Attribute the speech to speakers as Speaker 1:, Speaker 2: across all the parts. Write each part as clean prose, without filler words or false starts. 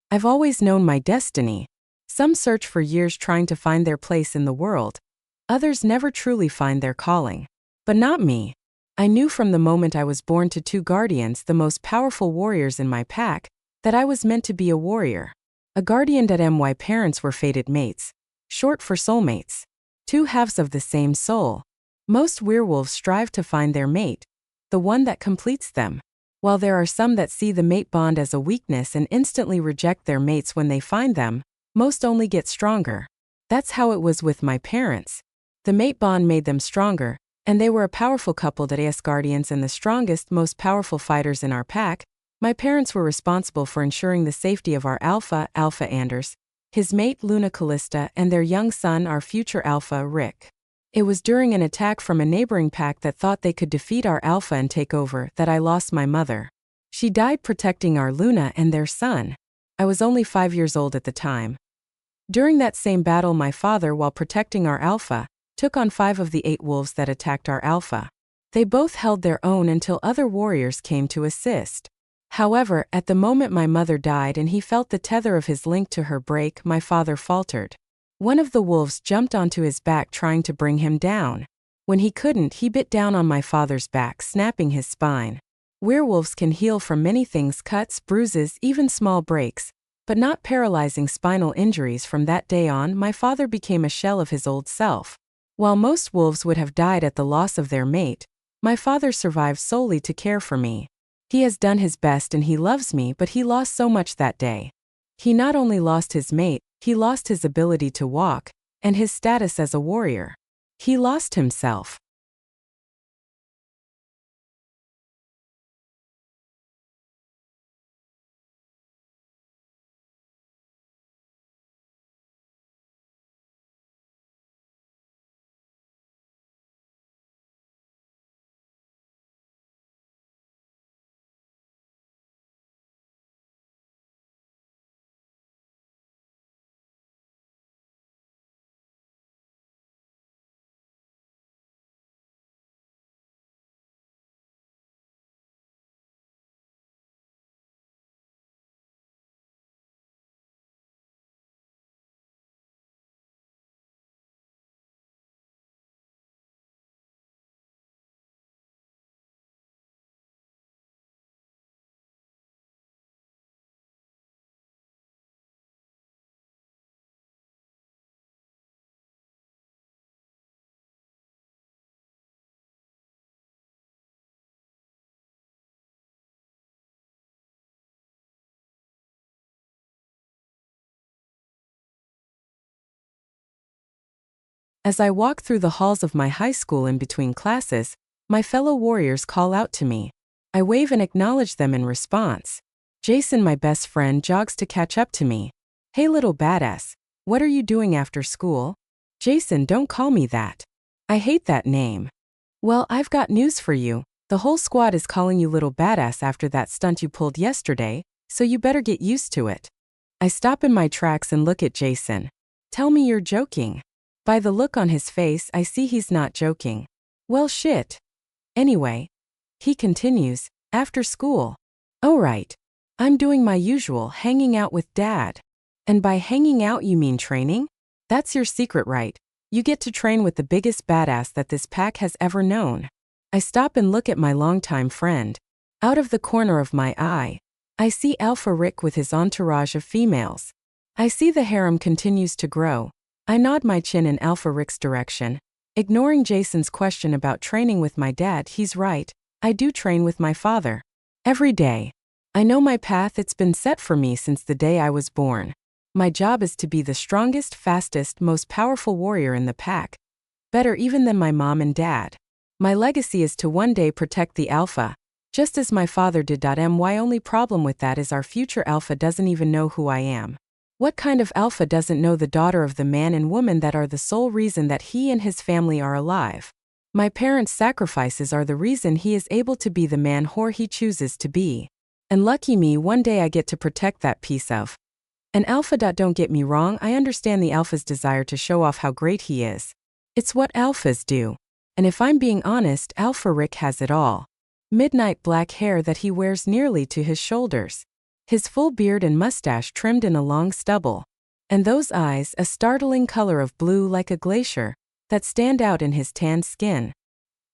Speaker 1: I've always known my destiny. Some search for years trying to find their place in the world. Others never truly find their calling. But not me. I knew from the moment I was born to two guardians, the most powerful warriors in my pack, that I was meant to be a warrior. A guardian. My parents were fated mates. Short for soulmates. Two halves of the same soul. Most werewolves strive to find their mate, the one that completes them. While there are some that see the mate bond as a weakness and instantly reject their mates when they find them, most only get stronger. That's how it was with my parents. The mate bond made them stronger, and they were a powerful couple. As guardians and the strongest, most powerful fighters in our pack, my parents were responsible for ensuring the safety of our Alpha Anders, his mate Luna Callista, and their young son, our future Alpha Rick. It was during an attack from a neighboring pack that thought they could defeat our Alpha and take over that I lost my mother. She died protecting our Luna and their son. I was only 5 years old at the time. During that same battle, my father, while protecting our Alpha, took on 5 of the 8 wolves that attacked our Alpha. They both held their own until other warriors came to assist. However, at the moment my mother died and he felt the tether of his link to her break, my father faltered. One of the wolves jumped onto his back trying to bring him down. When he couldn't, he bit down on my father's back, snapping his spine. Werewolves can heal from many things: cuts, bruises, even small breaks, but not paralyzing spinal injuries. From that day on, my father became a shell of his old self. While most wolves would have died at the loss of their mate, my father survived solely to care for me. He has done his best and he loves me, but he lost so much that day. He not only lost his mate, he lost his ability to walk, and his status as a warrior. He lost himself. As I walk through the halls of my high school in between classes, my fellow warriors call out to me. I wave and acknowledge them in response. Jason, my best friend, jogs to catch up to me. Hey little badass, what are you doing after school? Jason, don't call me that. I hate that name. Well, I've got news for you. The whole squad is calling you little badass after that stunt you pulled yesterday, so you better get used to it. I stop in my tracks and look at Jason. Tell me you're joking. By the look on his face, I see he's not joking. Well, shit. Anyway, he continues, after school. Oh right. I'm doing my usual, hanging out with Dad. And by hanging out you mean training? That's your secret, right? You get to train with the biggest badass that this pack has ever known. I stop and look at my longtime friend. Out of the corner of my eye, I see Alpha Rick with his entourage of females. I see the harem continues to grow. I nod my chin in Alpha Rick's direction. Ignoring Jason's question about training with my dad, he's right. I do train with my father. Every day. I know my path, it's been set for me since the day I was born. My job is to be the strongest, fastest, most powerful warrior in the pack. Better even than my mom and dad. My legacy is to one day protect the Alpha, just as my father did. My only problem with that is our future Alpha doesn't even know who I am. What kind of Alpha doesn't know the daughter of the man and woman that are the sole reason that he and his family are alive? My parents' sacrifices are the reason he is able to be the man whore he chooses to be. And lucky me, one day I get to protect that piece of an Alpha. Don't get me wrong, I understand the Alpha's desire to show off how great he is. It's what Alphas do. And if I'm being honest, Alpha Rick has it all. Midnight black hair that he wears nearly to his shoulders. his full beard and mustache trimmed in a long stubble. And those eyes, a startling color of blue like a glacier, that stand out in his tanned skin.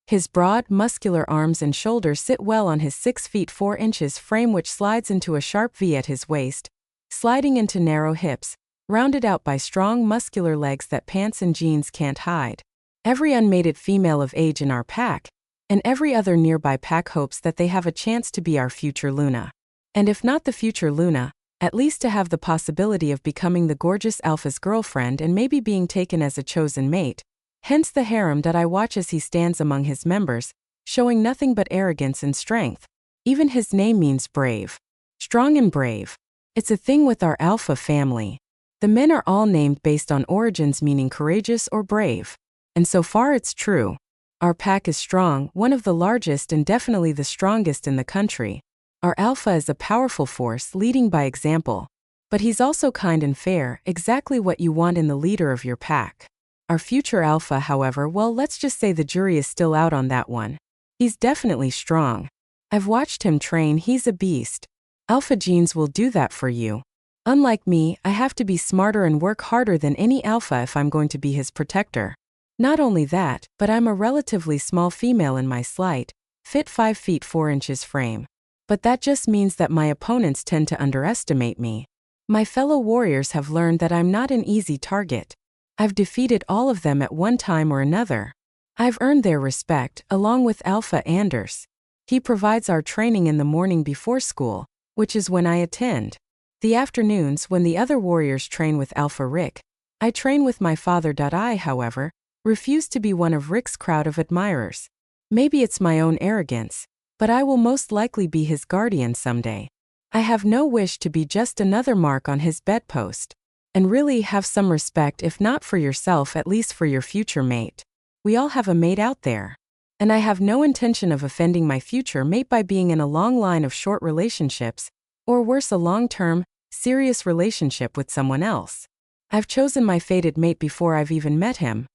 Speaker 1: His broad, muscular arms and shoulders sit well on his 6 feet 4 inches frame, which slides into a sharp V at his waist, sliding into narrow hips, rounded out by strong muscular legs that pants and jeans can't hide. Every unmated female of age in our pack, and every other nearby pack, hopes that they have a chance to be our future Luna. And if not the future Luna, at least to have the possibility of becoming the gorgeous alpha's girlfriend and maybe being taken as a chosen mate. Hence the harem that I watch as he stands among his members, showing nothing but arrogance and strength. Even his name means brave. Strong and brave. It's a thing with our alpha family. The men are all named based on origins meaning courageous or brave. And so far it's true. Our pack is strong, one of the largest and definitely the strongest in the country. Our alpha is a powerful force, leading by example. But he's also kind and fair, exactly what you want in the leader of your pack. Our future alpha, however, well, let's just say the jury is still out on that one. He's definitely strong. I've watched him train, he's a beast. Alpha genes will do that for you. Unlike me, I have to be smarter and work harder than any alpha if I'm going to be his protector. Not only that, but I'm a relatively small female in my slight, fit 5 feet 4 inches frame. But that just means that my opponents tend to underestimate me. My fellow warriors have learned that I'm not an easy target. I've defeated all of them at one time or another. I've earned their respect, along with Alpha Anders. He provides our training in the morning before school, which is when I attend. The afternoons, when the other warriors train with Alpha Rick, I train with my father. I, however, refuse to be one of Rick's crowd of admirers. Maybe it's my own arrogance, but I will most likely be his guardian someday. I have no wish to be just another mark on his bedpost. And really have some respect, if not for yourself, at least for your future mate. We all have a mate out there. And I have no intention of offending my future mate by being in a long line of short relationships, or worse, a long-term, serious relationship with someone else. I've chosen my fated mate before I've even met him.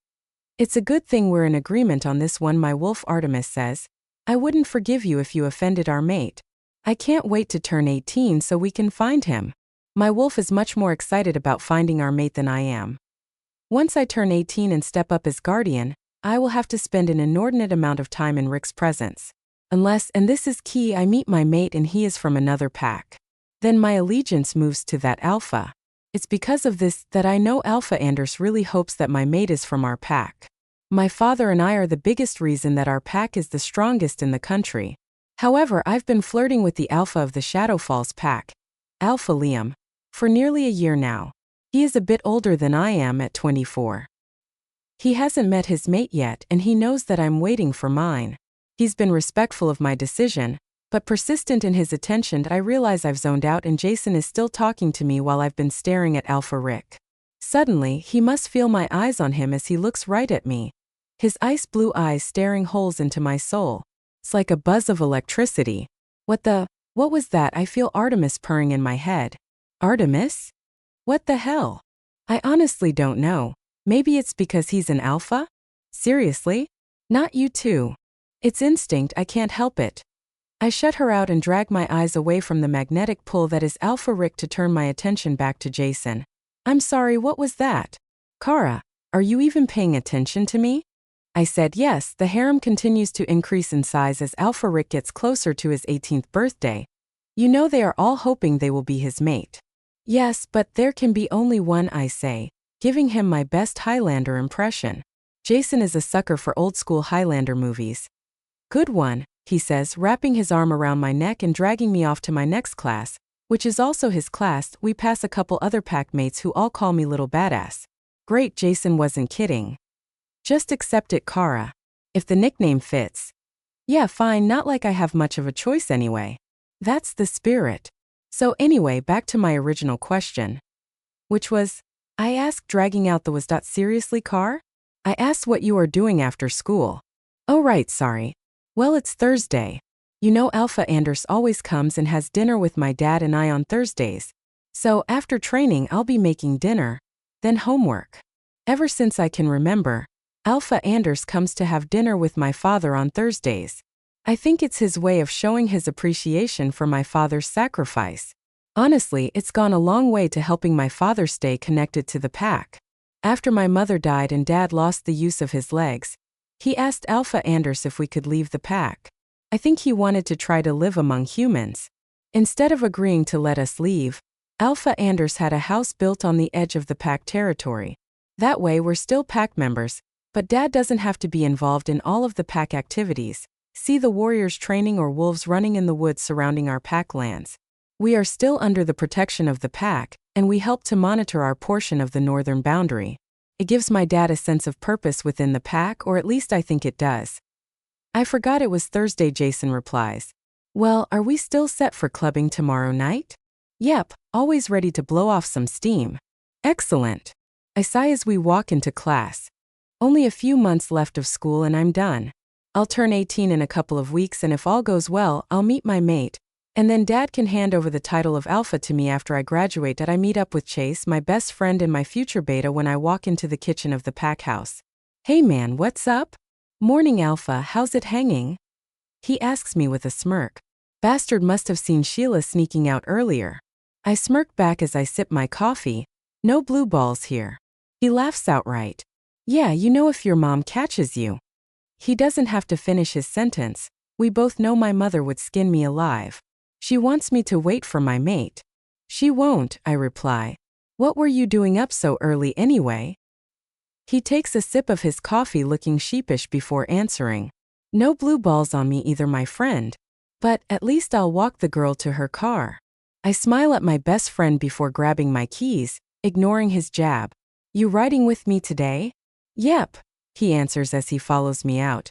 Speaker 1: It's a good thing we're in agreement on this one, my wolf Artemis says. I wouldn't forgive you if you offended our mate. I can't wait to turn 18 so we can find him. My wolf is much more excited about finding our mate than I am. Once I turn 18 and step up as guardian, I will have to spend an inordinate amount of time in Rick's presence. Unless, and this is key, I meet my mate and he is from another pack. Then my allegiance moves to that alpha. It's because of this that I know Alpha Anders really hopes that my mate is from our pack. My father and I are the biggest reason that our pack is the strongest in the country. However, I've been flirting with the alpha of the Shadow Falls pack, Alpha Liam, for nearly a year now. He is a bit older than I am at 24. He hasn't met his mate yet and he knows that I'm waiting for mine. He's been respectful of my decision, but persistent in his attention. I realize I've zoned out and Jason is still talking to me while I've been staring at Alpha Rick. Suddenly, he must feel my eyes on him as he looks right at me. His ice blue eyes staring holes into my soul. It's like a buzz of electricity. What was that? I feel Artemis purring in my head. Artemis? What the hell? I honestly don't know. Maybe it's because he's an alpha? Seriously? Not you too. It's instinct, I can't help it. I shut her out and drag my eyes away from the magnetic pull that is Alpha Rick to turn my attention back to Jason. I'm sorry, what was that? Kara, are you even paying attention to me? I said yes. The harem continues to increase in size as Alpha Rick gets closer to his 18th birthday. You know they are all hoping they will be his mate. Yes, but there can be only one, I say, giving him my best Highlander impression. Jason is a sucker for old-school Highlander movies. Good one, he says, wrapping his arm around my neck and dragging me off to my next class, which is also his class. We pass a couple other pack mates who all call me Little Badass. Great, Jason wasn't kidding. Just accept it, Kara. If the nickname fits. Yeah, fine, not like I have much of a choice anyway. That's the spirit. So anyway, back to my original question. Which was, I asked, dragging out the was. Seriously, Car? I asked what you are doing after school. Oh right, sorry. Well, it's Thursday. You know Alpha Anders always comes and has dinner with my dad and I on Thursdays. So after training I'll be making dinner, then homework. Ever since I can remember, Alpha Anders comes to have dinner with my father on Thursdays. I think it's his way of showing his appreciation for my father's sacrifice. Honestly, it's gone a long way to helping my father stay connected to the pack. After my mother died and Dad lost the use of his legs, he asked Alpha Anders if we could leave the pack. I think he wanted to try to live among humans. Instead of agreeing to let us leave, Alpha Anders had a house built on the edge of the pack territory. That way we're still pack members, but Dad doesn't have to be involved in all of the pack activities. See the warriors training or wolves running in the woods surrounding our pack lands. We are still under the protection of the pack, and we help to monitor our portion of the northern boundary. It gives my dad a sense of purpose within the pack, or at least I think it does. I forgot it was Thursday, Jason replies. Well, are we still set for clubbing tomorrow night? Yep, always ready to blow off some steam. Excellent. I sigh as we walk into class. Only a few months left of school and I'm done. I'll turn 18 in a couple of weeks, and if all goes well, I'll meet my mate. And then Dad can hand over the title of Alpha to me after I graduate. I meet up with Chase, my best friend and my future beta, when I walk into the kitchen of the pack house. Hey man, what's up? Morning Alpha, how's it hanging? He asks me with a smirk. Bastard must have seen Sheila sneaking out earlier. I smirk back as I sip my coffee. No blue balls here. He laughs outright. Yeah, you know, if your mom catches you. He doesn't have to finish his sentence. We both know my mother would skin me alive. She wants me to wait for my mate. She won't, I reply. What were you doing up so early anyway? He takes a sip of his coffee, looking sheepish before answering. No blue balls on me either, my friend. But at least I'll walk the girl to her car. I smile at my best friend before grabbing my keys, ignoring his jab. You riding with me today? Yep, he answers as he follows me out.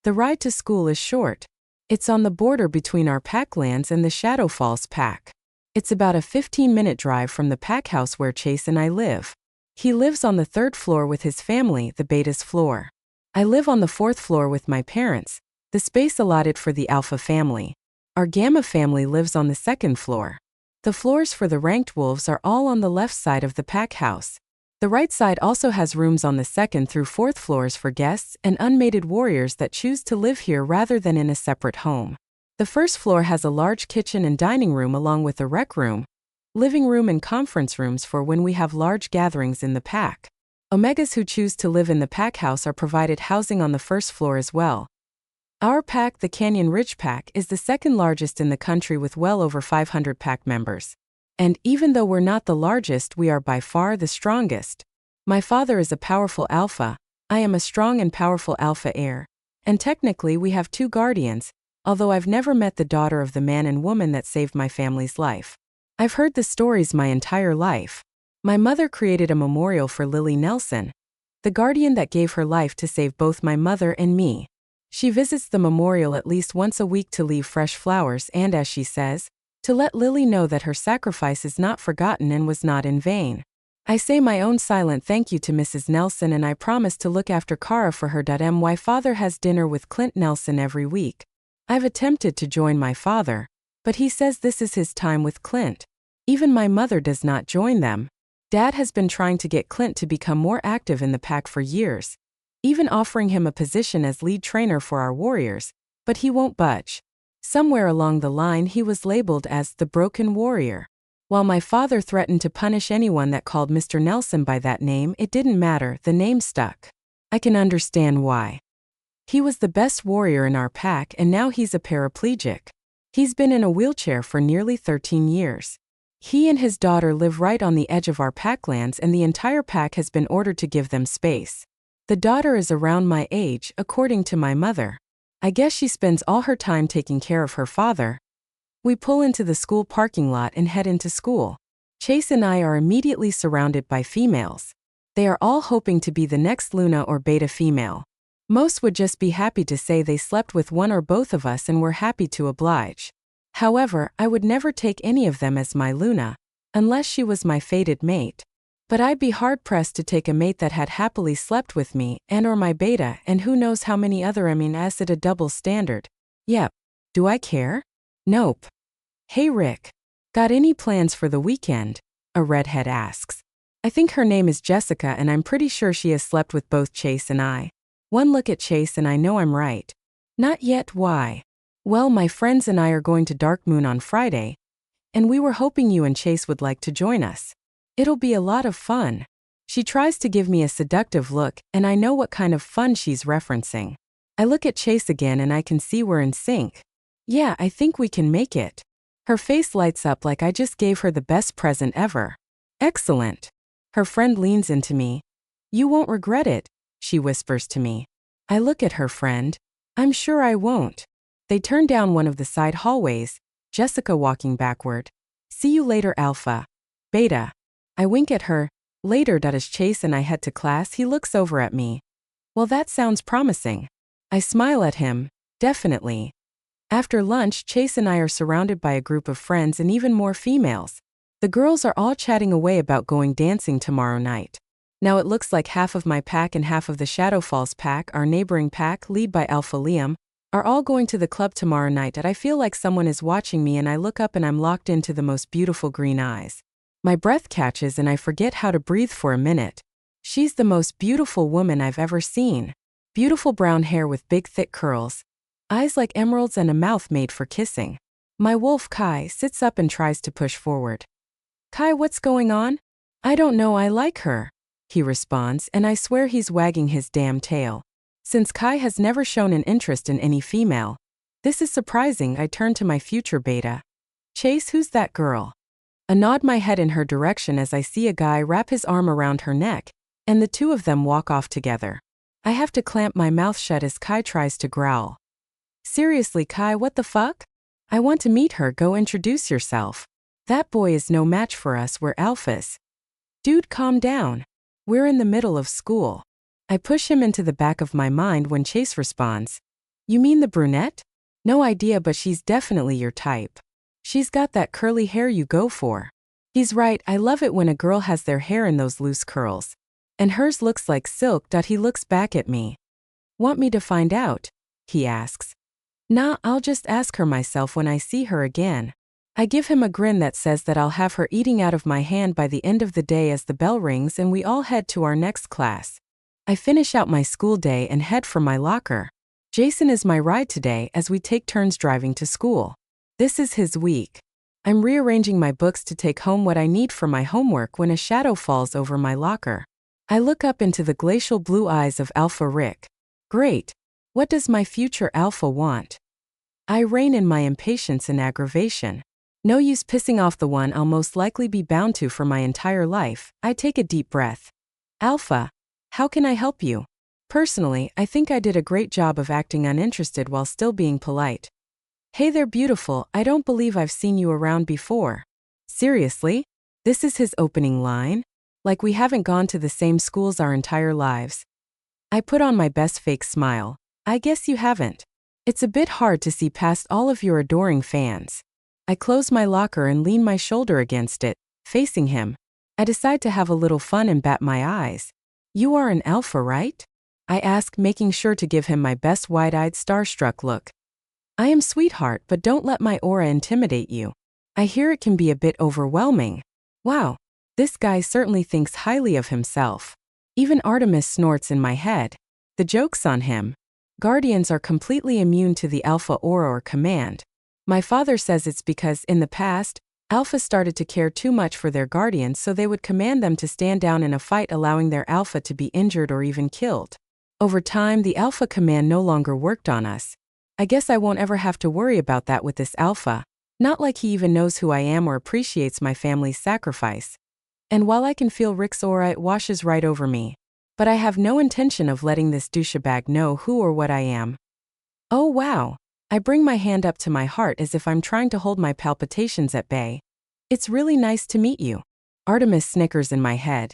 Speaker 1: The ride to school is short. It's on the border between our pack lands and the Shadow Falls pack. It's about a 15-minute drive from the pack house where Chase and I live. He lives on the 3rd floor with his family, the beta's floor. I live on the 4th floor with my parents, the space allotted for the Alpha family. Our Gamma family lives on the 2nd floor. The floors for the ranked wolves are all on the left side of the pack house. The right side also has rooms on the 2nd through 4th floors for guests and unmated warriors that choose to live here rather than in a separate home. The 1st floor has a large kitchen and dining room along with a rec room, living room and conference rooms for when we have large gatherings in the pack. Omegas who choose to live in the pack house are provided housing on the 1st floor as well. Our pack, the Canyon Ridge Pack, is the 2nd largest in the country with well over 500 pack members. And even though we're not the largest, we are by far the strongest. My father is a powerful alpha, I am a strong and powerful alpha heir. And technically we have 2 guardians, although I've never met the daughter of the man and woman that saved my family's life. I've heard the stories my entire life. My mother created a memorial for Lily Nelson, the guardian that gave her life to save both my mother and me. She visits the memorial at least once a week to leave fresh flowers and, as she says, to let Lily know that her sacrifice is not forgotten and was not in vain. I say my own silent thank you to Mrs. Nelson, and I promise to look after Kara for her. My father has dinner with Clint Nelson every week. I've attempted to join my father, but he says this is his time with Clint. Even my mother does not join them. Dad has been trying to get Clint to become more active in the pack for years, even offering him a position as lead trainer for our warriors, but he won't budge. Somewhere along the line he was labeled as the Broken Warrior. While my father threatened to punish anyone that called Mr. Nelson by that name, it didn't matter, the name stuck. I can understand why. He was the best warrior in our pack and now he's a paraplegic. He's been in a wheelchair for nearly 13 years. He and his daughter live right on the edge of our pack lands and the entire pack has been ordered to give them space. The daughter is around my age, according to my mother. I guess she spends all her time taking care of her father. We pull into the school parking lot and head into school. Chase and I are immediately surrounded by females. They are all hoping to be the next Luna or Beta female. Most would just be happy to say they slept with one or both of us and were happy to oblige. However, I would never take any of them as my Luna, unless she was my fated mate. But I'd be hard-pressed to take a mate that had happily slept with me and or my beta and who knows how many other as it a double standard. Yep. Do I care? Nope. Hey Rick. Got any plans for the weekend? A redhead asks. I think her name is Jessica and I'm pretty sure she has slept with both Chase and I. One look at Chase and I know I'm right. Not yet, why? Well, my friends and I are going to Dark Moon on Friday. and we were hoping you and Chase would like to join us. It'll be a lot of fun. She tries to give me a seductive look, and I know what kind of fun she's referencing. I look at Chase again and I can see we're in sync. Yeah, I think we can make it. Her face lights up like I just gave her the best present ever. Excellent. Her friend leans into me. You won't regret it, she whispers to me. I look at her friend. I'm sure I won't. They turn down one of the side hallways, Jessica walking backward. See you later, Alpha. Beta. I wink at her. Later, as Chase and I head to class, he looks over at me. Well, that sounds promising. I smile at him. Definitely. After lunch, Chase and I are surrounded by a group of friends and even more females. The girls are all chatting away about going dancing tomorrow night. Now it looks like half of my pack and half of the Shadow Falls pack, our neighboring pack, led by Alpha Liam, are all going to the club tomorrow night, and I feel like someone is watching me, and I look up and I'm locked into the most beautiful green eyes. My breath catches and I forget how to breathe for a minute. She's the most beautiful woman I've ever seen. Beautiful brown hair with big thick curls, eyes like emeralds and a mouth made for kissing. My wolf Kai sits up and tries to push forward. Kai, what's going on? I don't know, I like her, he responds, and I swear he's wagging his damn tail. Since Kai has never shown an interest in any female. This is surprising. I turn to my future beta. Chase, who's that girl? I nod my head in her direction as I see a guy wrap his arm around her neck, and the two of them walk off together. I have to clamp my mouth shut as Kai tries to growl. Seriously, Kai, what the fuck? I want to meet her, go introduce yourself. That boy is no match for us, we're alphas. Dude, calm down. We're in the middle of school. I push him into the back of my mind when Chase responds. You mean the brunette? No idea, but she's definitely your type. She's got that curly hair you go for. He's right, I love it when a girl has their hair in those loose curls. And hers looks like silk. He looks back at me. Want me to find out? He asks. Nah, I'll just ask her myself when I see her again. I give him a grin that says that I'll have her eating out of my hand by the end of the day as the bell rings and we all head to our next class. I finish out my school day and head for my locker. Jason is my ride today as we take turns driving to school. This is his week. I'm rearranging my books to take home what I need for my homework when a shadow falls over my locker. I look up into the glacial blue eyes of Alpha Rick. Great. What does my future Alpha want? I rein in my impatience and aggravation. No use pissing off the one I'll most likely be bound to for my entire life. I take a deep breath. Alpha, how can I help you? Personally, I think I did a great job of acting uninterested while still being polite. Hey there, beautiful, I don't believe I've seen you around before. Seriously? This is his opening line? Like we haven't gone to the same schools our entire lives. I put on my best fake smile. I guess you haven't. It's a bit hard to see past all of your adoring fans. I close my locker and lean my shoulder against it, facing him. I decide to have a little fun and bat my eyes. You are an alpha, right? I ask, making sure to give him my best wide-eyed starstruck look. I am, sweetheart, but don't let my aura intimidate you. I hear it can be a bit overwhelming. Wow, this guy certainly thinks highly of himself. Even Artemis snorts in my head. The joke's on him. Guardians are completely immune to the alpha aura or command. My father says it's because, in the past, alphas started to care too much for their guardians, so they would command them to stand down in a fight, allowing their alpha to be injured or even killed. Over time, the alpha command no longer worked on us. I guess I won't ever have to worry about that with this alpha. Not like he even knows who I am or appreciates my family's sacrifice. And while I can feel Rick's aura, it washes right over me. But I have no intention of letting this douchebag know who or what I am. Oh wow. I bring my hand up to my heart as if I'm trying to hold my palpitations at bay. It's really nice to meet you. Artemis snickers in my head.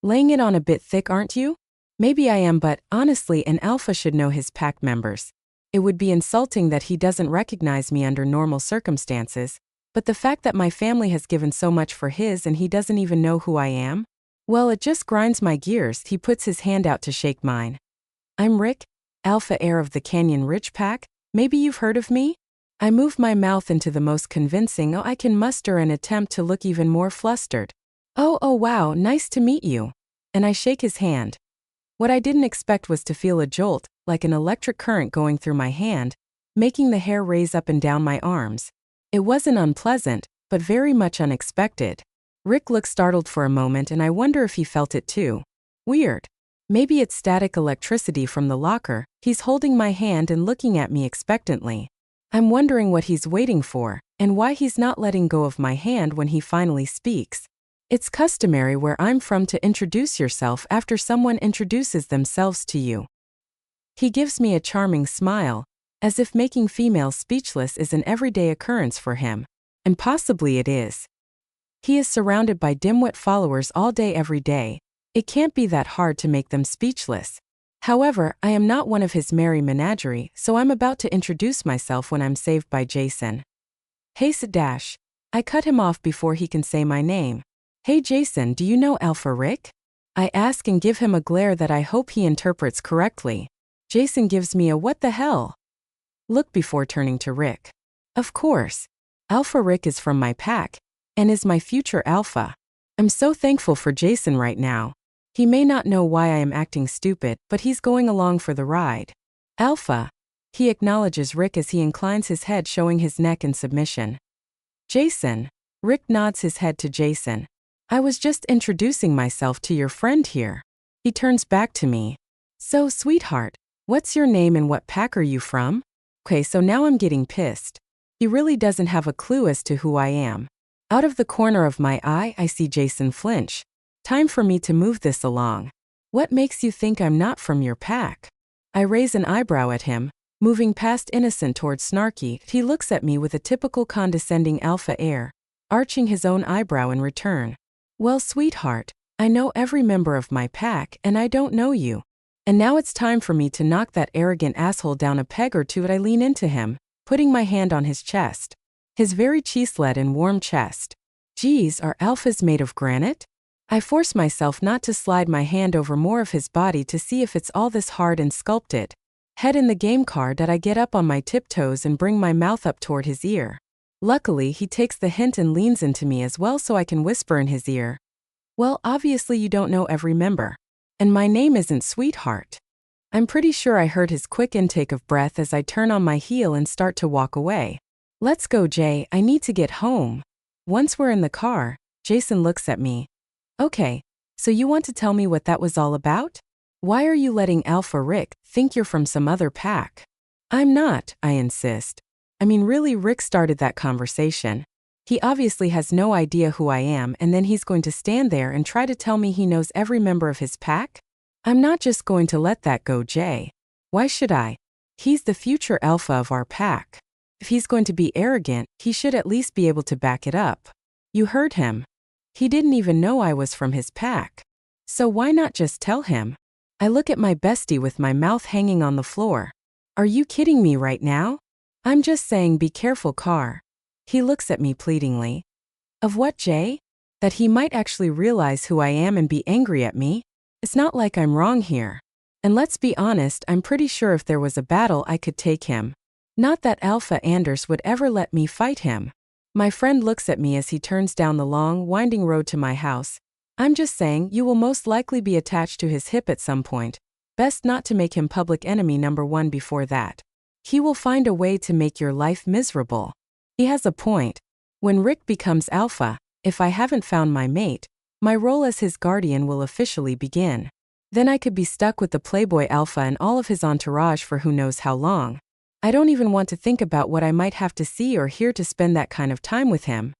Speaker 1: Laying it on a bit thick, aren't you? Maybe I am, but honestly, an alpha should know his pack members. It would be insulting that he doesn't recognize me under normal circumstances, but the fact that my family has given so much for his and he doesn't even know who I am? Well, it just grinds my gears. He puts his hand out to shake mine. I'm Rick, alpha heir of the Canyon Ridge pack. Maybe you've heard of me? I move my mouth into the most convincing I can muster and attempt to look even more flustered. Oh wow, nice to meet you. And I shake his hand. What I didn't expect was to feel a jolt, like an electric current going through my hand, making the hair raise up and down my arms. It wasn't unpleasant, but very much unexpected. Rick looks startled for a moment and I wonder if he felt it too. Weird. Maybe it's static electricity from the locker. He's holding my hand and looking at me expectantly. I'm wondering what he's waiting for, and why he's not letting go of my hand when he finally speaks. It's customary where I'm from to introduce yourself after someone introduces themselves to you. He gives me a charming smile, as if making females speechless is an everyday occurrence for him. And possibly it is. He is surrounded by dimwit followers all day every day. It can't be that hard to make them speechless. However, I am not one of his merry menagerie, so I'm about to introduce myself when I'm saved by Jason. Hey Dash. I cut him off before he can say my name. Hey Jason, do you know Alpha Rick? I ask and give him a glare that I hope he interprets correctly. Jason gives me a what the hell look before turning to Rick. Of course. Alpha Rick is from my pack, and is my future alpha. I'm so thankful for Jason right now. He may not know why I am acting stupid, but he's going along for the ride. Alpha. He acknowledges Rick as he inclines his head, showing his neck in submission. Jason. Rick nods his head to Jason. I was just introducing myself to your friend here. He turns back to me. So, sweetheart, what's your name and what pack are you from? Okay, so now I'm getting pissed. He really doesn't have a clue as to who I am. Out of the corner of my eye, I see Jason flinch. Time for me to move this along. What makes you think I'm not from your pack? I raise an eyebrow at him, moving past innocent towards snarky. He looks at me with a typical condescending alpha air, arching his own eyebrow in return. Well, sweetheart, I know every member of my pack and I don't know you. And now it's time for me to knock that arrogant asshole down a peg or two. I lean into him, putting my hand on his chest. His very cheese-led and warm chest. Geez, are alphas made of granite? I force myself not to slide my hand over more of his body to see if it's all this hard and sculpted. Head in the game car that I get up on my tiptoes and bring my mouth up toward his ear. Luckily, he takes the hint and leans into me as well so I can whisper in his ear. Well, obviously you don't know every member. And my name isn't Sweetheart. I'm pretty sure I heard his quick intake of breath as I turn on my heel and start to walk away. Let's go, Jay, I need to get home. Once we're in the car, Jason looks at me. Okay, so you want to tell me what that was all about? Why are you letting Alpha Rick think you're from some other pack? I'm not, I insist. I mean, really, Rick started that conversation. He obviously has no idea who I am, and then he's going to stand there and try to tell me he knows every member of his pack? I'm not just going to let that go, Jay. Why should I? He's the future alpha of our pack. If he's going to be arrogant, he should at least be able to back it up. You heard him. He didn't even know I was from his pack. So why not just tell him? I look at my bestie with my mouth hanging on the floor. Are you kidding me right now? I'm just saying, be careful, car. He looks at me pleadingly. Of what, Jay? That he might actually realize who I am and be angry at me? It's not like I'm wrong here. And let's be honest, I'm pretty sure if there was a battle I could take him. Not that Alpha Anders would ever let me fight him. My friend looks at me as he turns down the long, winding road to my house. I'm just saying, you will most likely be attached to his hip at some point. Best not to make him public enemy number one before that. He will find a way to make your life miserable. He has a point. When Rick becomes alpha, if I haven't found my mate, my role as his guardian will officially begin. Then I could be stuck with the Playboy alpha and all of his entourage for who knows how long. I don't even want to think about what I might have to see or hear to spend that kind of time with him.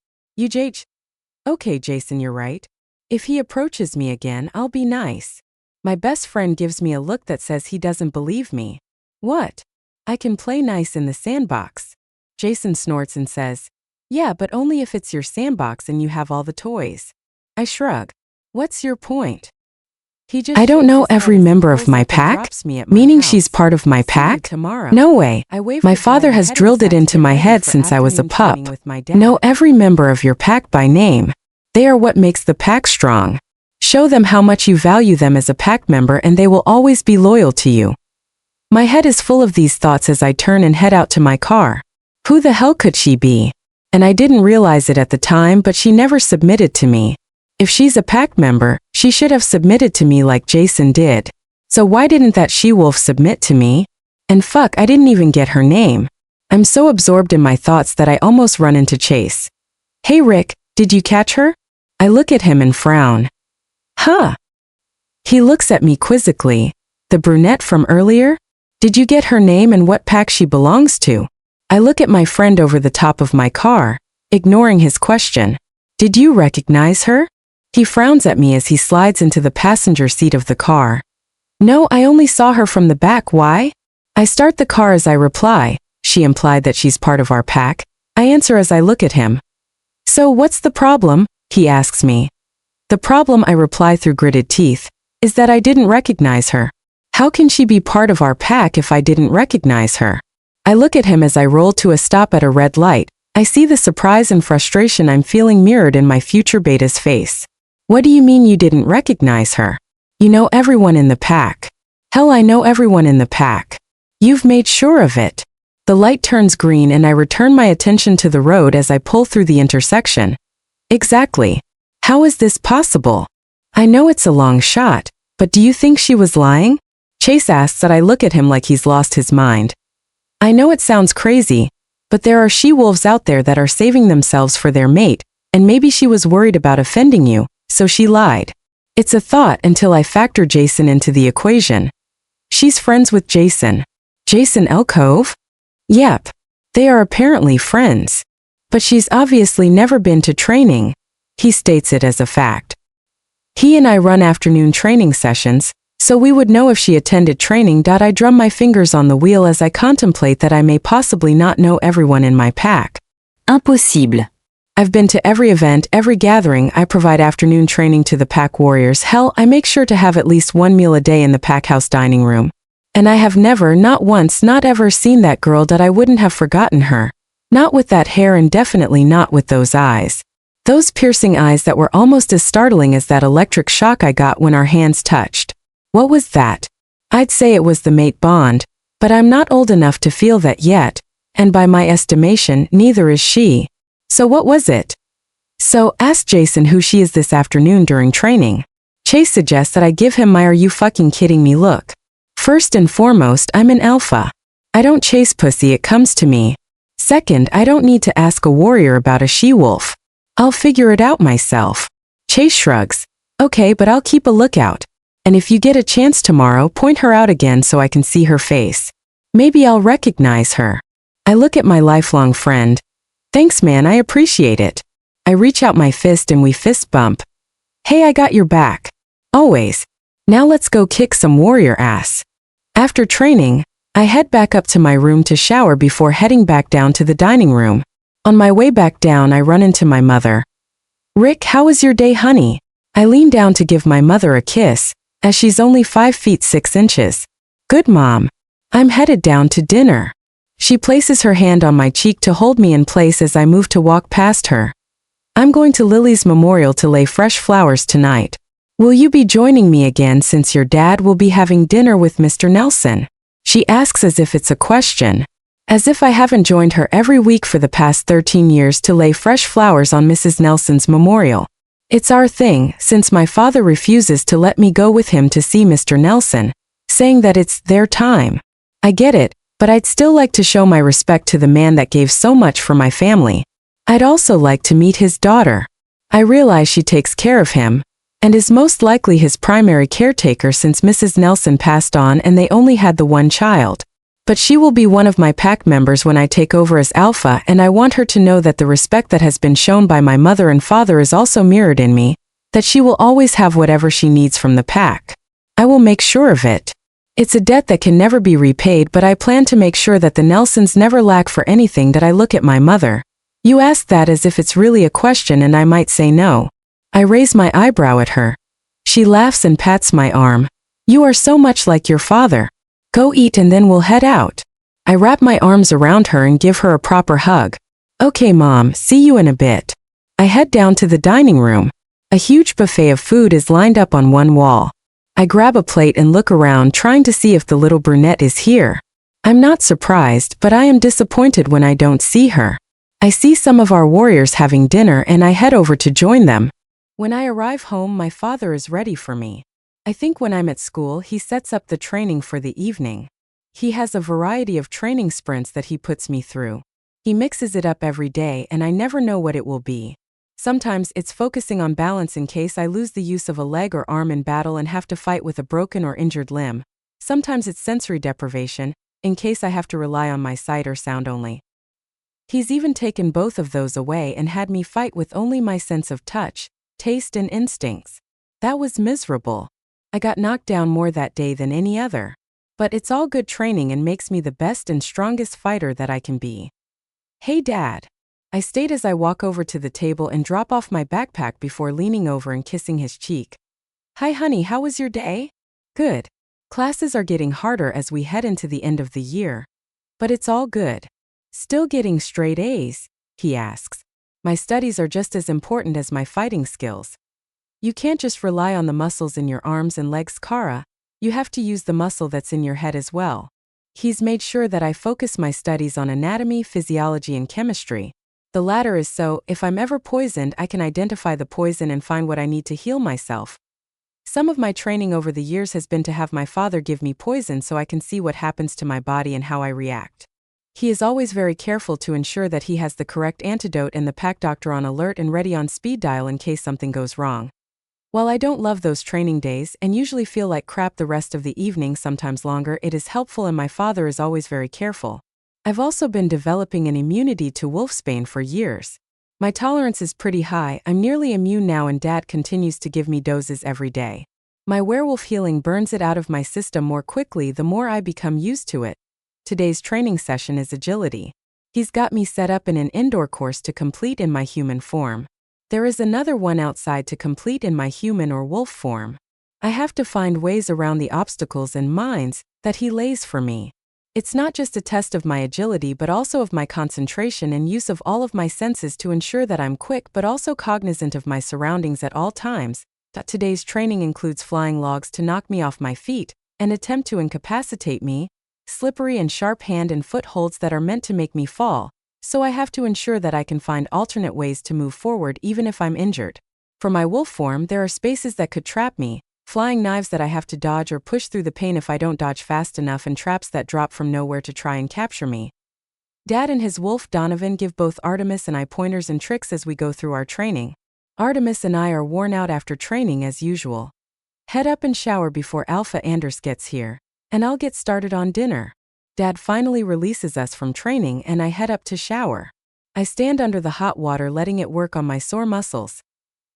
Speaker 1: Okay, Jason, you're right. If he approaches me again, I'll be nice. My best friend gives me a look that says he doesn't believe me. What? I can play nice in the sandbox. Jason snorts and says, yeah, but only if it's your sandbox and you have all the toys. I shrug. What's your point? I don't know every member of my pack, meaning she's part of my pack? No way. My father has drilled it into my head since I was a pup. Know every member of your pack by name. They are what makes the pack strong. Show them how much you value them as a pack member and they will always be loyal to you. My head is full of these thoughts as I turn and head out to my car. Who the hell could she be? And I didn't realize it at the time, but she never submitted to me. If she's a pack member, she should have submitted to me like Jason did. So why didn't that she-wolf submit to me? And fuck, I didn't even get her name. I'm so absorbed in my thoughts that I almost run into Chase. Hey Rick, did you catch her? I look at him and frown. Huh. He looks at me quizzically. The brunette from earlier? Did you get her name and what pack she belongs to? I look at my friend over the top of my car, ignoring his question. Did you recognize her? He frowns at me as he slides into the passenger seat of the car. No, I only saw her from the back. Why? I start the car as I reply. She implied that she's part of our pack. I answer as I look at him. So what's the problem? He asks me. The problem, I reply through gritted teeth, is that I didn't recognize her. How can she be part of our pack if I didn't recognize her? I look at him as I roll to a stop at a red light. I see the surprise and frustration I'm feeling mirrored in my future beta's face. What do you mean you didn't recognize her? You know everyone in the pack. Hell, I know everyone in the pack. You've made sure of it. The light turns green and I return my attention to the road as I pull through the intersection. Exactly. How is this possible? I know it's a long shot, but do you think she was lying? Chase asks that I look at him like he's lost his mind. I know it sounds crazy, but there are she-wolves out there that are saving themselves for their mate, and maybe she was worried about offending you, so she lied. It's a thought until I factor Jason into the equation. She's friends with Jason. Jason Elcove? Yep. They are apparently friends. But she's obviously never been to training. He states it as a fact. He and I run afternoon training sessions, so we would know if she attended training. I drum my fingers on the wheel as I contemplate that I may possibly not know everyone in my pack. Impossible. I've been to every event, every gathering. I provide afternoon training to the pack warriors. Hell, I make sure to have at least one meal a day in the pack house dining room. And I have never, not once, not ever seen that girl that I wouldn't have forgotten her. Not with that hair and definitely not with those eyes. Those piercing eyes that were almost as startling as that electric shock I got when our hands touched. What was that? I'd say it was the mate bond, but I'm not old enough to feel that yet, and by my estimation, neither is she. So what was it? So, ask Jason who she is this afternoon during training. Chase suggests that I give him my "are you fucking kidding me" look. First and foremost, I'm an alpha. I don't chase pussy, it comes to me. Second, I don't need to ask a warrior about a she-wolf. I'll figure it out myself. Chase shrugs. Okay, but I'll keep a lookout. And if you get a chance tomorrow, point her out again so I can see her face. Maybe I'll recognize her. I look at my lifelong friend. Thanks man, I appreciate it. I reach out my fist and we fist bump. Hey, I got your back. Always. Now let's go kick some warrior ass. After training, I head back up to my room to shower before heading back down to the dining room. On my way back down, I run into my mother. Rick, how was your day, honey? I lean down to give my mother a kiss, as she's only 5 feet 6 inches. Good, Mom. I'm headed down to dinner. She places her hand on my cheek to hold me in place as I move to walk past her. I'm going to Lily's memorial to lay fresh flowers tonight. Will you be joining me again since your dad will be having dinner with Mr. Nelson? She asks as if it's a question. As if I haven't joined her every week for the past 13 years to lay fresh flowers on Mrs. Nelson's memorial. It's our thing, since my father refuses to let me go with him to see Mr. Nelson, saying that it's their time. I get it, but I'd still like to show my respect to the man that gave so much for my family. I'd also like to meet his daughter. I realize she takes care of him, and is most likely his primary caretaker since Mrs. Nelson passed on and they only had the one child. But she will be one of my pack members when I take over as alpha, and I want her to know that the respect that has been shown by my mother and father is also mirrored in me, that she will always have whatever she needs from the pack. I will make sure of it. It's a debt that can never be repaid, but I plan to make sure that the Nelsons never lack for anything. That I look at my mother. You ask that as if it's really a question and I might say no. I raise my eyebrow at her. She laughs and pats my arm. You are so much like your father. Go eat and then we'll head out. I wrap my arms around her and give her a proper hug. Okay, Mom, see you in a bit. I head down to the dining room. A huge buffet of food is lined up on one wall. I grab a plate and look around, trying to see if the little brunette is here. I'm not surprised, but I am disappointed when I don't see her. I see some of our warriors having dinner and I head over to join them. When I arrive home, my father is ready for me. I think when I'm at school, he sets up the training for the evening. He has a variety of training sprints that he puts me through. He mixes it up every day and I never know what it will be. Sometimes it's focusing on balance in case I lose the use of a leg or arm in battle and have to fight with a broken or injured limb. Sometimes it's sensory deprivation, in case I have to rely on my sight or sound only. He's even taken both of those away and had me fight with only my sense of touch, taste and instincts. That was miserable. I got knocked down more that day than any other. But it's all good training and makes me the best and strongest fighter that I can be. Hey Dad. I state as I walk over to the table and drop off my backpack before leaning over and kissing his cheek. Hi honey, how was your day? Good. Classes are getting harder as we head into the end of the year. But it's all good. Still getting straight A's? He asks. My studies are just as important as my fighting skills. You can't just rely on the muscles in your arms and legs, Kara. You have to use the muscle that's in your head as well. He's made sure that I focus my studies on anatomy, physiology, and chemistry. The latter is so, if I'm ever poisoned, I can identify the poison and find what I need to heal myself. Some of my training over the years has been to have my father give me poison so I can see what happens to my body and how I react. He is always very careful to ensure that he has the correct antidote and the pack doctor on alert and ready on speed dial in case something goes wrong. While I don't love those training days and usually feel like crap the rest of the evening, sometimes longer, it is helpful and my father is always very careful. I've also been developing an immunity to wolfsbane for years. My tolerance is pretty high, I'm nearly immune now and Dad continues to give me doses every day. My werewolf healing burns it out of my system more quickly the more I become used to it. Today's training session is agility. He's got me set up in an indoor course to complete in my human form. There is another one outside to complete in my human or wolf form. I have to find ways around the obstacles and mines that he lays for me. It's not just a test of my agility but also of my concentration and use of all of my senses to ensure that I'm quick but also cognizant of my surroundings at all times. Today's training includes flying logs to knock me off my feet, an attempt to incapacitate me, slippery and sharp hand and foot holds that are meant to make me fall, so I have to ensure that I can find alternate ways to move forward even if I'm injured. For my wolf form, there are spaces that could trap me, flying knives that I have to dodge or push through the pain if I don't dodge fast enough, and traps that drop from nowhere to try and capture me. Dad and his wolf Donovan give both Artemis and I pointers and tricks as we go through our training. Artemis and I are worn out after training as usual. Head up and shower before Alpha Anders gets here, and I'll get started on dinner. Dad finally releases us from training and I head up to shower. I stand under the hot water letting it work on my sore muscles.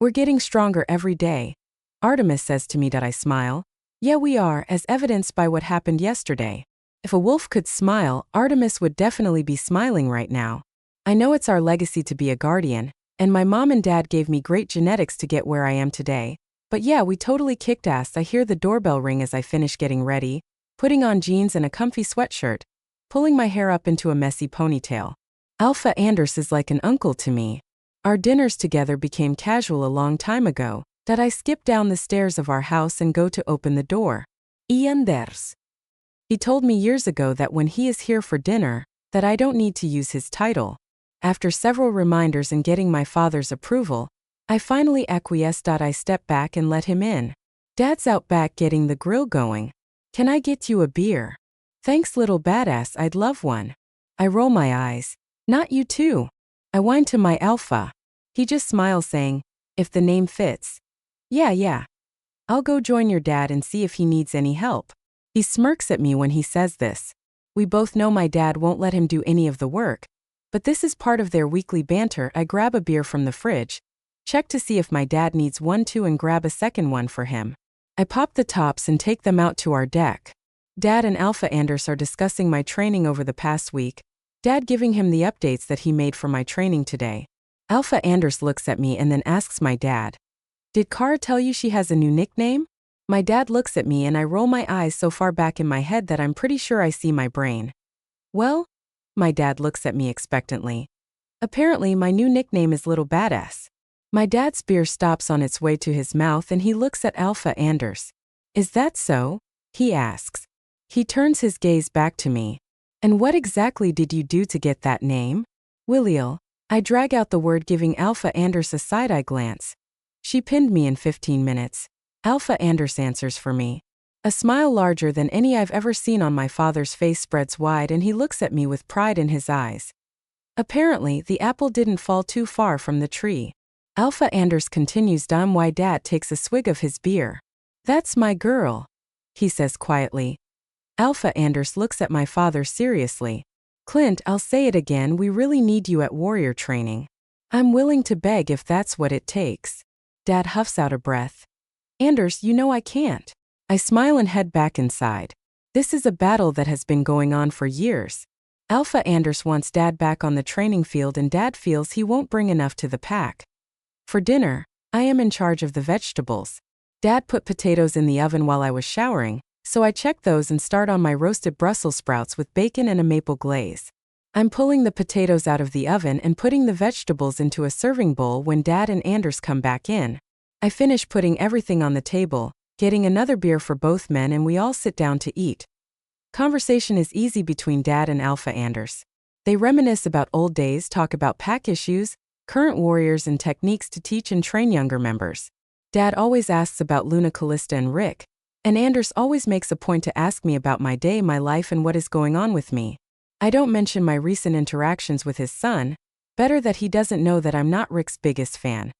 Speaker 1: We're getting stronger every day. Artemis says to me that I smile. Yeah, we are, as evidenced by what happened yesterday. If a wolf could smile, Artemis would definitely be smiling right now. I know it's our legacy to be a guardian, and my mom and dad gave me great genetics to get where I am today. But yeah, we totally kicked ass. I hear the doorbell ring as I finish getting ready, putting on jeans and a comfy sweatshirt, pulling my hair up into a messy ponytail. Alpha Anders is like an uncle to me. Our dinners together became casual a long time ago, that I skip down the stairs of our house and go to open the door. Anders. He told me years ago that when he is here for dinner, that I don't need to use his title. After several reminders and getting my father's approval, I finally acquiesced. I step back and let him in. Dad's out back getting the grill going. Can I get you a beer? Thanks little badass, I'd love one. I roll my eyes. Not you too. I whine to my alpha. He just smiles saying, if the name fits. Yeah. I'll go join your dad and see if he needs any help. He smirks at me when he says this. We both know my dad won't let him do any of the work. But this is part of their weekly banter. I grab a beer from the fridge, check to see if my dad needs one too and grab a second one for him. I pop the tops and take them out to our deck. Dad and Alpha Anders are discussing my training over the past week, Dad giving him the updates that he made for my training today. Alpha Anders looks at me and then asks my dad, did Kara tell you she has a new nickname? My dad looks at me and I roll my eyes so far back in my head that I'm pretty sure I see my brain. Well? My dad looks at me expectantly. Apparently my new nickname is Little Badass. My dad's beer stops on its way to his mouth and he looks at Alpha Anders. Is that so? He asks. He turns his gaze back to me. And what exactly did you do to get that name? Williel. I drag out the word, giving Alpha Anders a side-eye glance. She pinned me in 15 minutes. Alpha Anders answers for me. A smile larger than any I've ever seen on my father's face spreads wide and he looks at me with pride in his eyes. Apparently, the apple didn't fall too far from the tree. Alpha Anders continues down why Dad takes a swig of his beer. That's my girl, he says quietly. Alpha Anders looks at my father seriously. Clint, I'll say it again, we really need you at warrior training. I'm willing to beg if that's what it takes. Dad huffs out a breath. Anders, you know I can't. I smile and head back inside. This is a battle that has been going on for years. Alpha Anders wants Dad back on the training field and Dad feels he won't bring enough to the pack. For dinner, I am in charge of the vegetables. Dad put potatoes in the oven while I was showering, so I check those and start on my roasted Brussels sprouts with bacon and a maple glaze. I'm pulling the potatoes out of the oven and putting the vegetables into a serving bowl when Dad and Anders come back in. I finish putting everything on the table, getting another beer for both men, and we all sit down to eat. Conversation is easy between Dad and Alpha Anders. They reminisce about old days, talk about pack issues, current warriors, and techniques to teach and train younger members. Dad always asks about Luna, Callista, and Rick, and Anders always makes a point to ask me about my day, my life, and what is going on with me. I don't mention my recent interactions with his son, better that he doesn't know that I'm not Rick's biggest fan.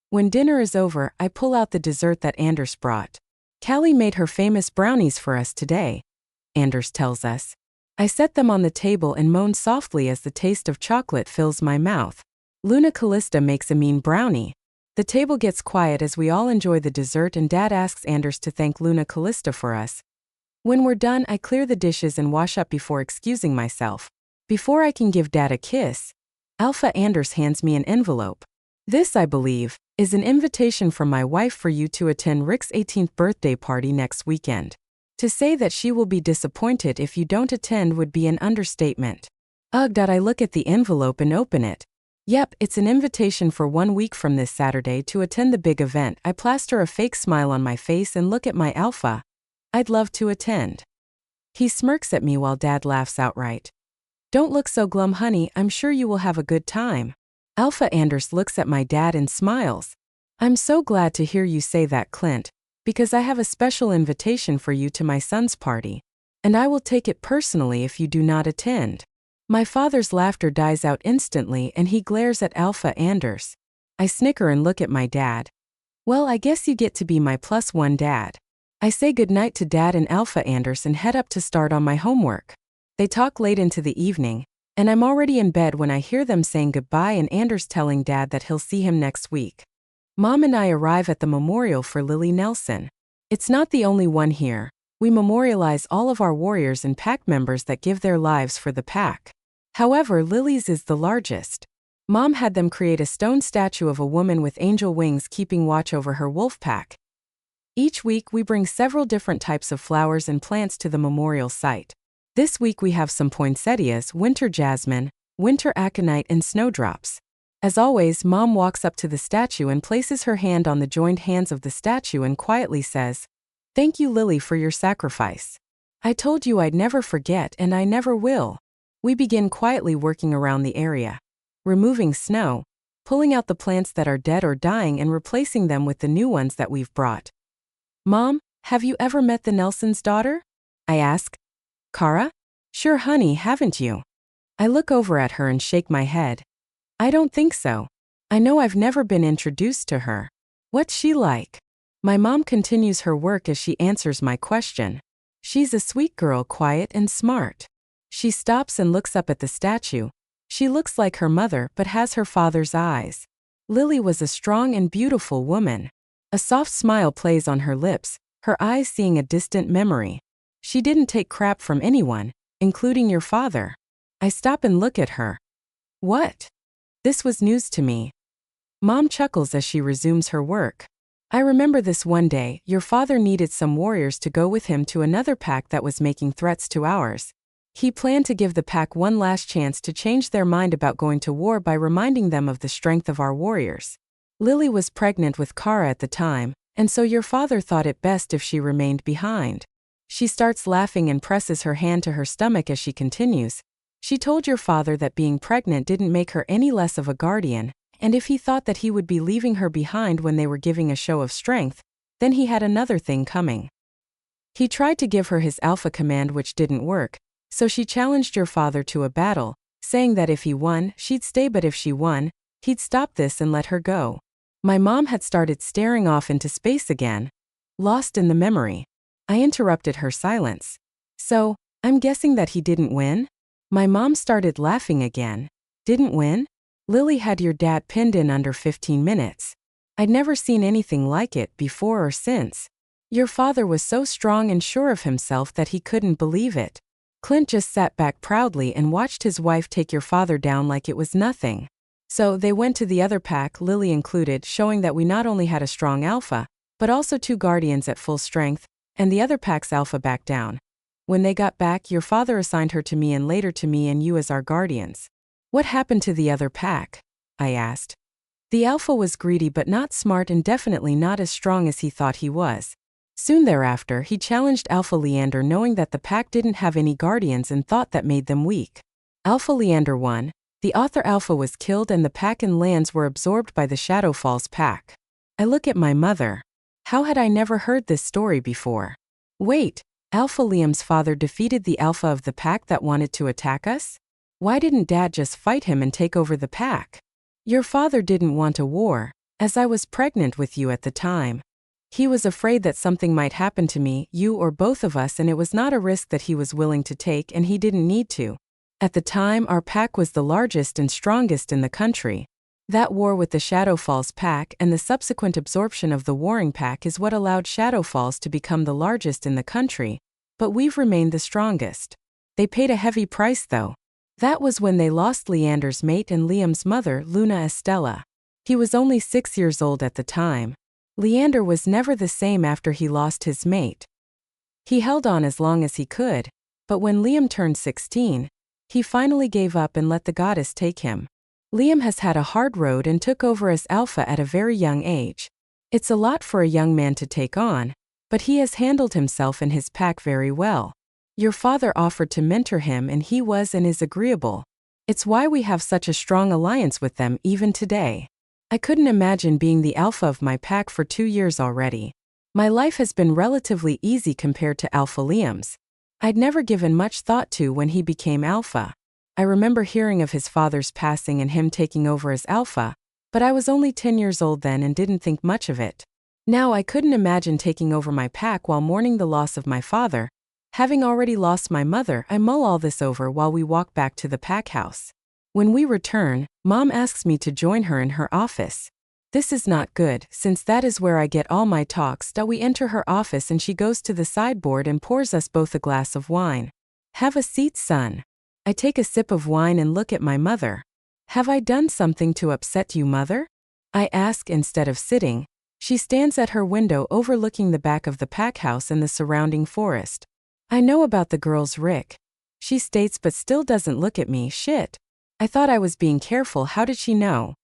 Speaker 1: When dinner is over, I pull out the dessert that Anders brought. Callie made her famous brownies for us today, Anders tells us. I set them on the table and moan softly as the taste of chocolate fills my mouth. Luna Callista makes a mean brownie. The table gets quiet as we all enjoy the dessert and Dad asks Anders to thank Luna Callista for us. When we're done, I clear the dishes and wash up before excusing myself. Before I can give Dad a kiss, Alpha Anders hands me an envelope. This, I believe, is an invitation from my wife for you to attend Rick's 18th birthday party next weekend. To say that she will be disappointed if you don't attend would be an understatement. Ugh, I look at the envelope and open it. Yep, it's an invitation for 1 week from this Saturday to attend the big event. I plaster a fake smile on my face and look at my Alpha. I'd love to attend. He smirks at me while Dad laughs outright. Don't look so glum, honey, I'm sure you will have a good time. Alpha Anders looks at my dad and smiles. I'm so glad to hear you say that, Clint, because I have a special invitation for you to my son's party, and I will take it personally if you do not attend. My father's laughter dies out instantly and he glares at Alpha Anders. I snicker and look at my dad. Well, I guess you get to be my +1 dad. I say goodnight to Dad and Alpha Anders and head up to start on my homework. They talk late into the evening, and I'm already in bed when I hear them saying goodbye and Anders telling Dad that he'll see him next week. Mom and I arrive at the memorial for Lily Nelson. It's not the only one here. We memorialize all of our warriors and pack members that give their lives for the pack. However, Lily's is the largest. Mom had them create a stone statue of a woman with angel wings keeping watch over her wolf pack. Each week we bring several different types of flowers and plants to the memorial site. This week we have some poinsettias, winter jasmine, winter aconite, and snowdrops. As always, Mom walks up to the statue and places her hand on the joined hands of the statue and quietly says, "Thank you, Lily, for your sacrifice. I told you I'd never forget and I never will." We begin quietly working around the area, removing snow, pulling out the plants that are dead or dying and replacing them with the new ones that we've brought. Mom, have you ever met the Nelson's daughter? I ask. Kara? Sure, honey, haven't you? I look over at her and shake my head. I don't think so. I know I've never been introduced to her. What's she like? My mom continues her work as she answers my question. She's a sweet girl, quiet and smart. She stops and looks up at the statue. She looks like her mother but has her father's eyes. Lily was a strong and beautiful woman. A soft smile plays on her lips, her eyes seeing a distant memory. She didn't take crap from anyone, including your father. I stop and look at her. What? This was news to me. Mom chuckles as she resumes her work. I remember this one day, your father needed some warriors to go with him to another pack that was making threats to ours. He planned to give the pack one last chance to change their mind about going to war by reminding them of the strength of our warriors. Lily was pregnant with Kara at the time, and so your father thought it best if she remained behind. She starts laughing and presses her hand to her stomach as she continues. She told your father that being pregnant didn't make her any less of a guardian, and if he thought that he would be leaving her behind when they were giving a show of strength, then he had another thing coming. He tried to give her his alpha command, which didn't work, so she challenged your father to a battle, saying that if he won, she'd stay, but if she won, he'd stop this and let her go. My mom had started staring off into space again, lost in the memory. I interrupted her silence. So, I'm guessing that he didn't win? My mom started laughing again. Didn't win? Lily had your dad pinned in under 15 minutes. I'd never seen anything like it before or since. Your father was so strong and sure of himself that he couldn't believe it. Clint just sat back proudly and watched his wife take your father down like it was nothing. So they went to the other pack, Lily included, showing that we not only had a strong alpha, but also 2 guardians at full strength, and the other pack's alpha backed down. When they got back, your father assigned her to me and later to me and you as our guardians. What happened to the other pack? I asked. The alpha was greedy but not smart and definitely not as strong as he thought he was. Soon thereafter, he challenged Alpha Leander, knowing that the pack didn't have any guardians and thought that made them weak. Alpha Leander won. The author Alpha was killed and the pack and lands were absorbed by the Shadow Falls pack. I look at my mother. How had I never heard this story before? Wait, Alpha Liam's father defeated the alpha of the pack that wanted to attack us? Why didn't Dad just fight him and take over the pack? Your father didn't want a war, as I was pregnant with you at the time. He was afraid that something might happen to me, you or both of us, and it was not a risk that he was willing to take and he didn't need to. At the time, our pack was the largest and strongest in the country. That war with the Shadow Falls pack and the subsequent absorption of the warring pack is what allowed Shadow Falls to become the largest in the country, but we've remained the strongest. They paid a heavy price though. That was when they lost Leander's mate and Liam's mother, Luna Estella. He was only 6 years old at the time. Leander was never the same after he lost his mate. He held on as long as he could, but when Liam turned 16, he finally gave up and let the goddess take him. Liam has had a hard road and took over as alpha at a very young age. It's a lot for a young man to take on, but he has handled himself and his pack very well. Your father offered to mentor him and he was and is agreeable. It's why we have such a strong alliance with them even today. I couldn't imagine being the alpha of my pack for 2 years already. My life has been relatively easy compared to Alpha Liam's. I'd never given much thought to when he became alpha. I remember hearing of his father's passing and him taking over as alpha, but I was only 10 years old then and didn't think much of it. Now I couldn't imagine taking over my pack while mourning the loss of my father. Having already lost my mother, I mull all this over while we walk back to the pack house. When we return, Mom asks me to join her in her office. This is not good, since that is where I get all my talks. We enter her office and she goes to the sideboard and pours us both a glass of wine. Have a seat, son. I take a sip of wine and look at my mother. Have I done something to upset you, mother? I ask instead of sitting. She stands at her window overlooking the back of the pack house and the surrounding forest. I know about the girls, Rick. She states, but still doesn't look at me. Shit. I thought I was being careful. How did she know?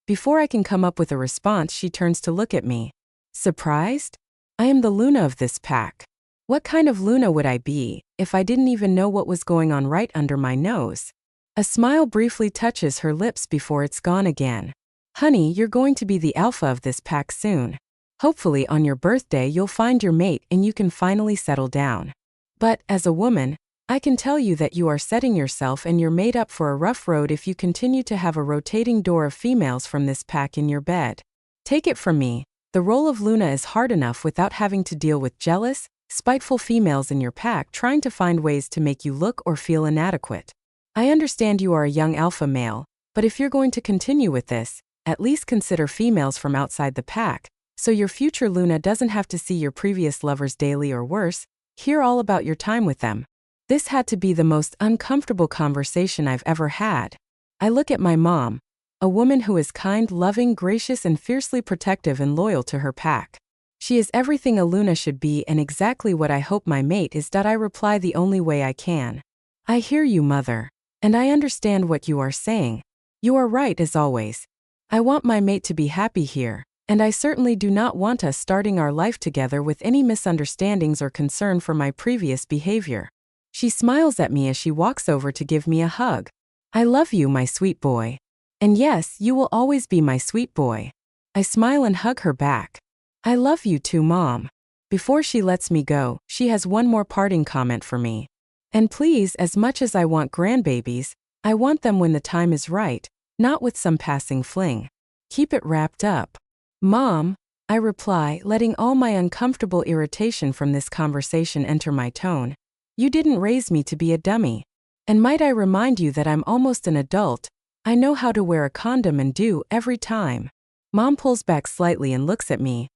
Speaker 1: Before I can come up with a response, she turns to look at me. Surprised? I am the Luna of this pack. What kind of Luna would I be if I didn't even know what was going on right under my nose? A smile briefly touches her lips before it's gone again. Honey, you're going to be the alpha of this pack soon. Hopefully on your birthday you'll find your mate and you can finally settle down. But, as a woman, I can tell you that you are setting yourself and your mate up for a rough road if you continue to have a rotating door of females from this pack in your bed. Take it from me, the role of Luna is hard enough without having to deal with jealous, spiteful females in your pack trying to find ways to make you look or feel inadequate. I understand you are a young alpha male, but if you're going to continue with this, at least consider females from outside the pack, so your future Luna doesn't have to see your previous lovers daily or worse, hear all about your time with them. This had to be the most uncomfortable conversation I've ever had. I look at my mom, a woman who is kind, loving, gracious, and fiercely protective and loyal to her pack. She is everything a Luna should be and exactly what I hope my mate is. I reply the only way I can. I hear you, mother. And I understand what you are saying. You are right as always. I want my mate to be happy here, and I certainly do not want us starting our life together with any misunderstandings or concern for my previous behavior. She smiles at me as she walks over to give me a hug. I love you, my sweet boy. And yes, you will always be my sweet boy. I smile and hug her back. I love you too, Mom. Before she lets me go, she has one more parting comment for me. And please, as much as I want grandbabies, I want them when the time is right, not with some passing fling. Keep it wrapped up. Mom, I reply, letting all my uncomfortable irritation from this conversation enter my tone. You didn't raise me to be a dummy. And might I remind you that I'm almost an adult. I know how to wear a condom and do every time. Mom pulls back slightly and looks at me.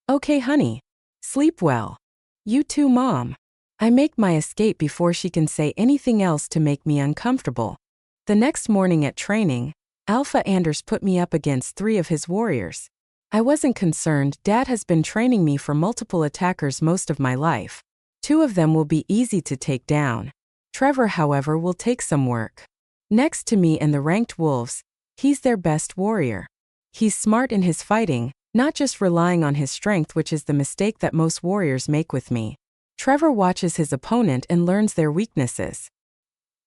Speaker 1: Okay, honey. Sleep well. You too, Mom. I make my escape before she can say anything else to make me uncomfortable. The next morning at training, Alpha Anders put me up against 3 of his warriors. I wasn't concerned. Dad has been training me for multiple attackers most of my life. 2 of them will be easy to take down. Trevor, however, will take some work. Next to me and the ranked wolves, he's their best warrior. He's smart in his fighting, not just relying on his strength, which is the mistake that most warriors make with me. Trevor watches his opponent and learns their weaknesses.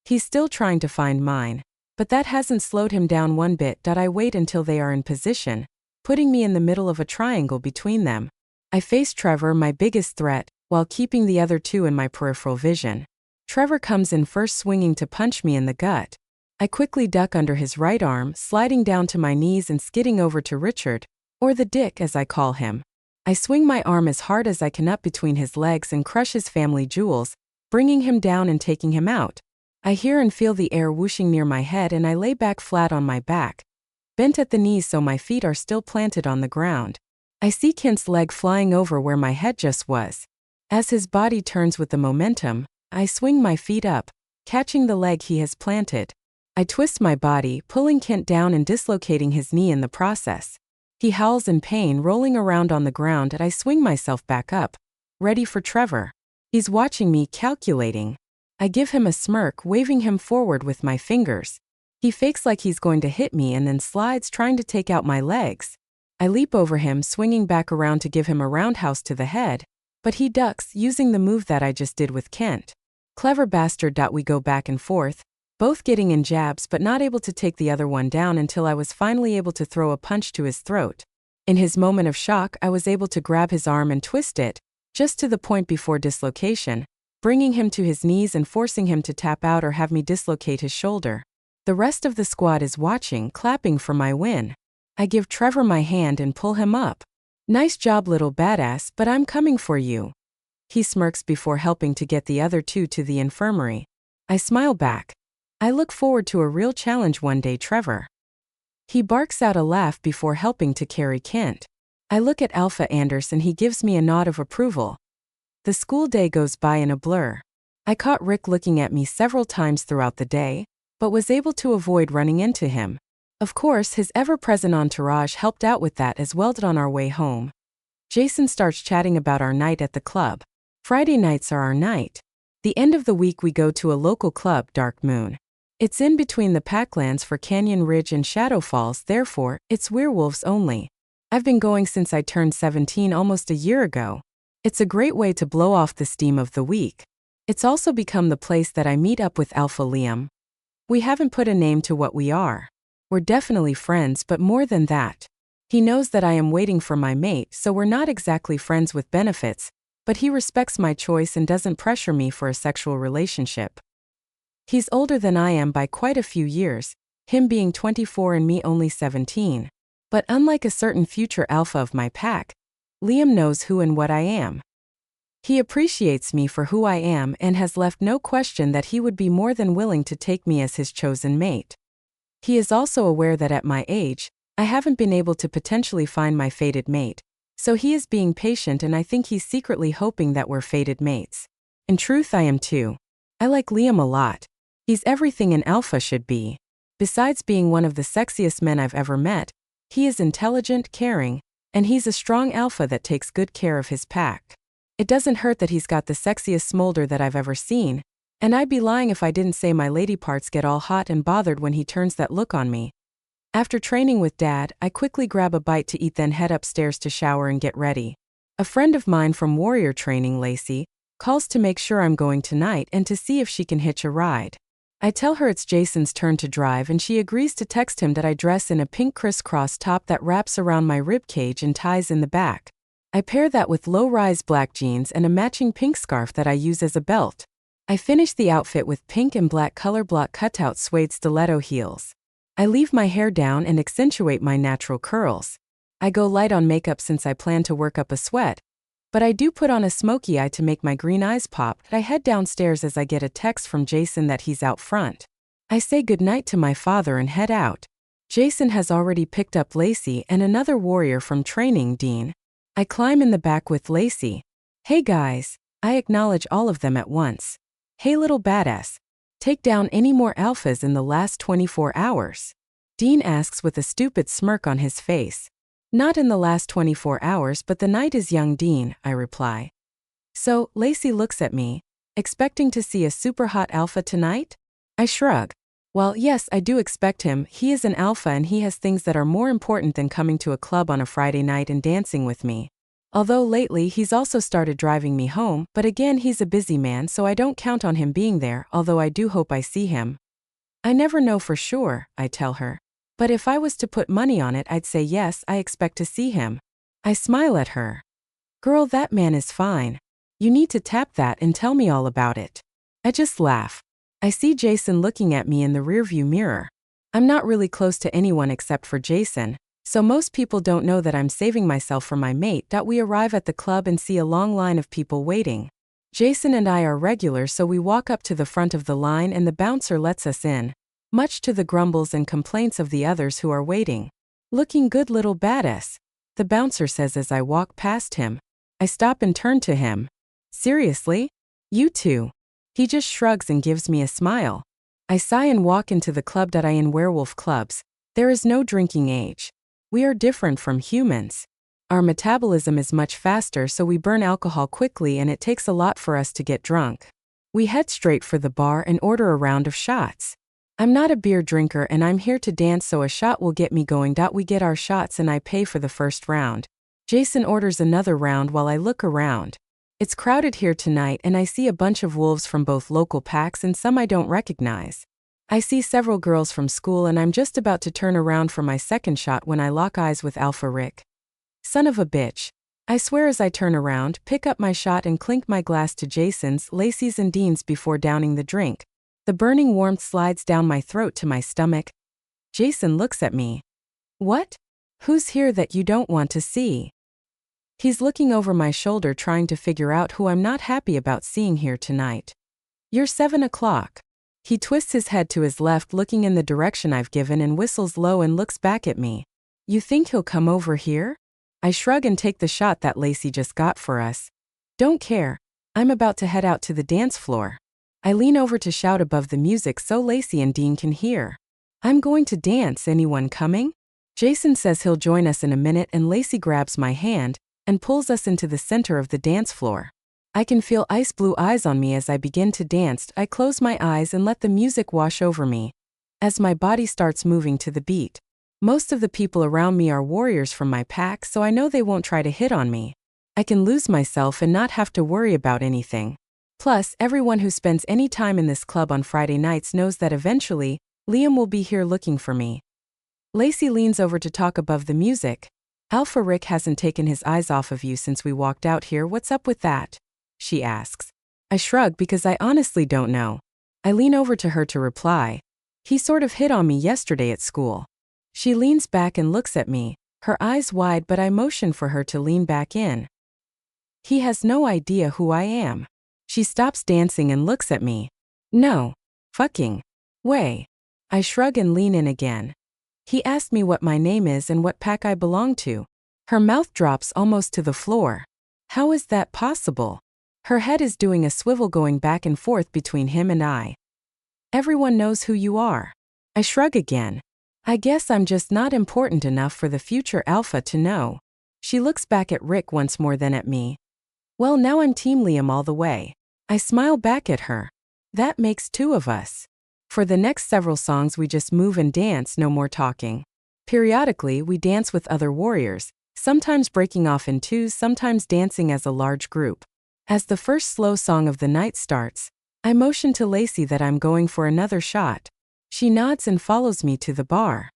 Speaker 1: He's still trying to find mine, but that hasn't slowed him down one bit. I wait until they are in position, putting me in the middle of a triangle between them. I face Trevor, my biggest threat, while keeping the other 2 in my peripheral vision. Trevor comes in first, swinging to punch me in the gut. I quickly duck under his right arm, sliding down to my knees and skidding over to Richard, or the Dick as I call him. I swing my arm as hard as I can up between his legs and crush his family jewels, bringing him down and taking him out. I hear and feel the air whooshing near my head, and I lay back flat on my back, bent at the knees so my feet are still planted on the ground. I see Kent's leg flying over where my head just was. As his body turns with the momentum, I swing my feet up, catching the leg he has planted. I twist my body, pulling Kent down and dislocating his knee in the process. He howls in pain, rolling around on the ground, and I swing myself back up, ready for Trevor. He's watching me, calculating. I give him a smirk, waving him forward with my fingers. He fakes like he's going to hit me and then slides, trying to take out my legs. I leap over him, swinging back around to give him a roundhouse to the head, but he ducks, using the move that I just did with Kent. Clever bastard. We go back and forth, both getting in jabs but not able to take the other one down until I was finally able to throw a punch to his throat. In his moment of shock, I was able to grab his arm and twist it, just to the point before dislocation, bringing him to his knees and forcing him to tap out or have me dislocate his shoulder. The rest of the squad is watching, clapping for my win. I give Trevor my hand and pull him up. Nice job, little badass, but I'm coming for you. He smirks before helping to get the other 2 to the infirmary. I smile back. I look forward to a real challenge one day, Trevor. He barks out a laugh before helping to carry Kent. I look at Alpha Anders and he gives me a nod of approval. The school day goes by in a blur. I caught Rick looking at me several times throughout the day, but was able to avoid running into him. Of course, his ever-present entourage helped out with that as well. On our way home, Jason starts chatting about our night at the club. Friday nights are our night. The end of the week we go to a local club, Dark Moon. It's in between the Packlands for Canyon Ridge and Shadow Falls, therefore, it's werewolves only. I've been going since I turned 17 almost a year ago. It's a great way to blow off the steam of the week. It's also become the place that I meet up with Alpha Liam. We haven't put a name to what we are. We're definitely friends, but more than that. He knows that I am waiting for my mate, so we're not exactly friends with benefits, but he respects my choice and doesn't pressure me for a sexual relationship. He's older than I am by quite a few years, him being 24 and me only 17. But unlike a certain future alpha of my pack, Liam knows who and what I am. He appreciates me for who I am and has left no question that he would be more than willing to take me as his chosen mate. He is also aware that at my age, I haven't been able to potentially find my fated mate, so he is being patient, and I think he's secretly hoping that we're fated mates. In truth, I am too. I like Liam a lot. He's everything an alpha should be. Besides being one of the sexiest men I've ever met, he is intelligent, caring, and he's a strong alpha that takes good care of his pack. It doesn't hurt that he's got the sexiest smolder that I've ever seen, and I'd be lying if I didn't say my lady parts get all hot and bothered when he turns that look on me. After training with Dad, I quickly grab a bite to eat, then head upstairs to shower and get ready. A friend of mine from warrior training, Lacey, calls to make sure I'm going tonight and to see if she can hitch a ride. I tell her it's Jason's turn to drive, and she agrees to text him that I dress in a pink crisscross top that wraps around my ribcage and ties in the back. I pair that with low-rise black jeans and a matching pink scarf that I use as a belt. I finish the outfit with pink and black color block cutout suede stiletto heels. I leave my hair down and accentuate my natural curls. I go light on makeup since I plan to work up a sweat, but I do put on a smoky eye to make my green eyes pop. I head downstairs as I get a text from Jason that he's out front. I say goodnight to my father and head out. Jason has already picked up Lacey and another warrior from training, Dean. I climb in the back with Lacey. Hey guys, I acknowledge all of them at once. Hey little badass. Take down any more alphas in the last 24 hours? Dean asks with a stupid smirk on his face. Not in the last 24 hours, but the night is young, Dean, I reply. So, Lacey looks at me, expecting to see a super hot alpha tonight? I shrug. Well, yes, I do expect him. He is an alpha and he has things that are more important than coming to a club on a Friday night and dancing with me. Although lately he's also started driving me home, but again he's a busy man so I don't count on him being there, although I do hope I see him. I never know for sure, I tell her. But if I was to put money on it, I'd say yes, I expect to see him. I smile at her. Girl, that man is fine. You need to tap that and tell me all about it. I just laugh. I see Jason looking at me in the rearview mirror. I'm not really close to anyone except for Jason, so most people don't know that I'm saving myself for my mate. We arrive at the club and see a long line of people waiting. Jason and I are regulars, so we walk up to the front of the line and the bouncer lets us in, much to the grumbles and complaints of the others who are waiting. Looking good, little badass, the bouncer says as I walk past him. I stop and turn to him. Seriously? You too? He just shrugs and gives me a smile. I sigh and walk into the club. In werewolf clubs, there is no drinking age. We are different from humans. Our metabolism is much faster, so we burn alcohol quickly and it takes a lot for us to get drunk. We head straight for the bar and order a round of shots. I'm not a beer drinker and I'm here to dance, so a shot will get me going. We get our shots and I pay for the first round. Jason orders another round while I look around. It's crowded here tonight and I see a bunch of wolves from both local packs and some I don't recognize. I see several girls from school and I'm just about to turn around for my second shot when I lock eyes with Alpha Rick. Son of a bitch. I swear as I turn around, pick up my shot and clink my glass to Jason's, Lacey's and Dean's before downing the drink. The burning warmth slides down my throat to my stomach. Jason looks at me. What? Who's here that you don't want to see? He's looking over my shoulder trying to figure out who I'm not happy about seeing here tonight. You're 7 o'clock. He twists his head to his left, looking in the direction I've given, and whistles low and looks back at me. You think he'll come over here? I shrug and take the shot that Lacey just got for us. Don't care. I'm about to head out to the dance floor. I lean over to shout above the music so Lacey and Dean can hear. I'm going to dance. Anyone coming? Jason says he'll join us in a minute and Lacey grabs my hand and pulls us into the center of the dance floor. I can feel ice blue eyes on me as I begin to dance. I close my eyes and let the music wash over me as my body starts moving to the beat. Most of the people around me are warriors from my pack, so I know they won't try to hit on me. I can lose myself and not have to worry about anything. Plus, everyone who spends any time in this club on Friday nights knows that eventually, Liam will be here looking for me. Lacey leans over to talk above the music. Alpha Rick hasn't taken his eyes off of you since we walked out here. What's up with that? She asks. I shrug because I honestly don't know. I lean over to her to reply. He sort of hit on me yesterday at school. She leans back and looks at me, her eyes wide, but I motion for her to lean back in. He has no idea who I am. She stops dancing and looks at me. No. Fucking way. I shrug and lean in again. He asked me what my name is and what pack I belong to. Her mouth drops almost to the floor. How is that possible? Her head is doing a swivel going back and forth between him and I. Everyone knows who you are. I shrug again. I guess I'm just not important enough for the future alpha to know. She looks back at Rick once more, then at me. Well, now I'm Team Liam all the way. I smile back at her. That makes 2 of us. For the next several songs we just move and dance, no more talking. Periodically we dance with other warriors, sometimes breaking off in twos, sometimes dancing as a large group. As the first slow song of the night starts, I motion to Lacey that I'm going for another shot. She nods and follows me to the bar.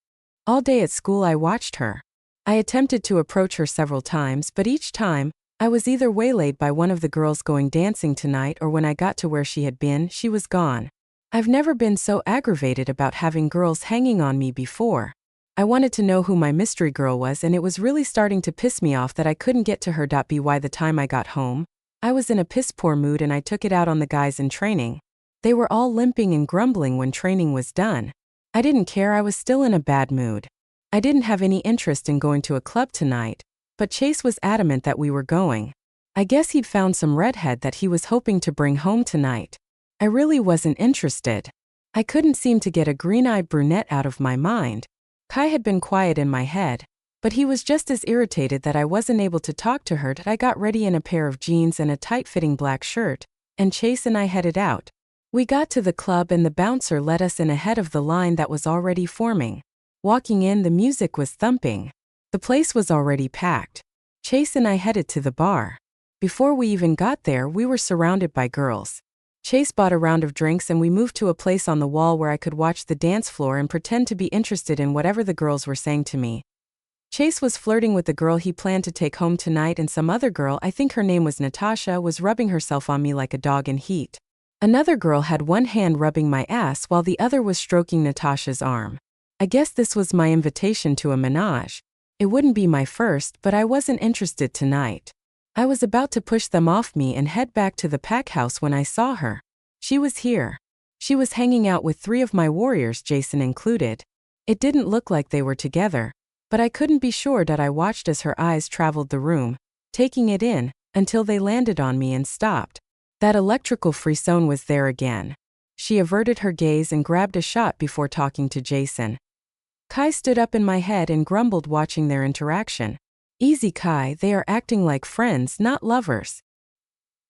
Speaker 1: All day at school I watched her. I attempted to approach her several times, but each time, I was either waylaid by one of the girls going dancing tonight, or when I got to where she had been, she was gone. I've never been so aggravated about having girls hanging on me before. I wanted to know who my mystery girl was, and it was really starting to piss me off that I couldn't get to her. By the time I got home, I was in a piss-poor mood and I took it out on the guys in training. They were all limping and grumbling when training was done. I didn't care, I was still in a bad mood. I didn't have any interest in going to a club tonight, but Chase was adamant that we were going. I guess he'd found some redhead that he was hoping to bring home tonight. I really wasn't interested. I couldn't seem to get a green-eyed brunette out of my mind. Kai had been quiet in my head, but he was just as irritated that I wasn't able to talk to her. I got ready in a pair of jeans and a tight-fitting black shirt, and Chase and I headed out. We got to the club and the bouncer let us in ahead of the line that was already forming. Walking in, the music was thumping. The place was already packed. Chase and I headed to the bar. Before we even got there, we were surrounded by girls. Chase bought a round of drinks and we moved to a place on the wall where I could watch the dance floor and pretend to be interested in whatever the girls were saying to me. Chase was flirting with the girl he planned to take home tonight, and some other girl, I think her name was Natasha, was rubbing herself on me like a dog in heat. Another girl had one hand rubbing my ass while the other was stroking Natasha's arm. I guess this was my invitation to a menage. It wouldn't be my first, but I wasn't interested tonight. I was about to push them off me and head back to the pack house when I saw her. She was here. She was hanging out with 3 of my warriors, Jason included. It didn't look like they were together, but I couldn't be sure. I watched as her eyes traveled the room, taking it in, until they landed on me and stopped. That electrical frisson was there again. She averted her gaze and grabbed a shot before talking to Jason. Kai stood up in my head and grumbled, watching their interaction. "Easy, Kai, they are acting like friends, not lovers."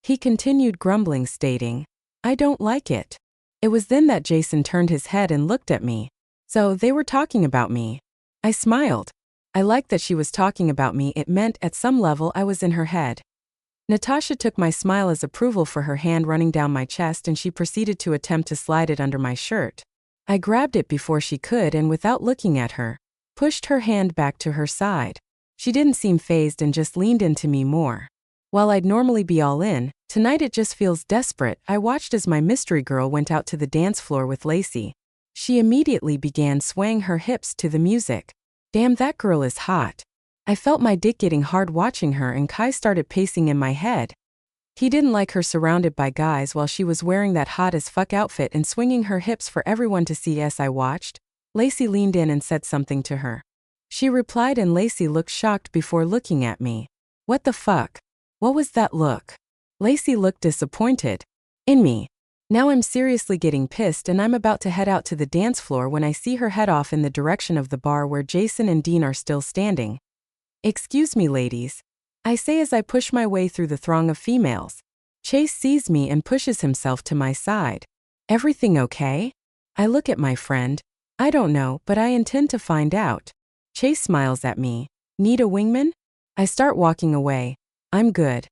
Speaker 1: He continued grumbling, stating, "I don't like it." It was then that Jason turned his head and looked at me. "So they were talking about me." I smiled. I liked that she was talking about me. It meant at some level I was in her head. Natasha took my smile as approval, for her hand running down my chest, and she proceeded to attempt to slide it under my shirt. I grabbed it before she could and, without looking at her, pushed her hand back to her side. She didn't seem fazed and just leaned into me more. While I'd normally be all in, tonight it just feels desperate. I watched as my mystery girl went out to the dance floor with Lacey. She immediately began swaying her hips to the music. Damn, that girl is hot. I felt my dick getting hard watching her, and Kai started pacing in my head. He didn't like her surrounded by guys while she was wearing that hot as fuck outfit and swinging her hips for everyone to see. As I watched, Lacey leaned in and said something to her. She replied, and Lacey looked shocked before looking at me. "What the fuck? What was that look?" Lacey looked disappointed. In me. Now I'm seriously getting pissed, and I'm about to head out to the dance floor when I see her head off in the direction of the bar where Jason and Dean are still standing. "Excuse me, ladies," I say as I push my way through the throng of females. Chase sees me and pushes himself to my side. "Everything okay?" I look at my friend. "I don't know, but I intend to find out." Chase smiles at me. "Need a wingman?" I start walking away. "I'm good."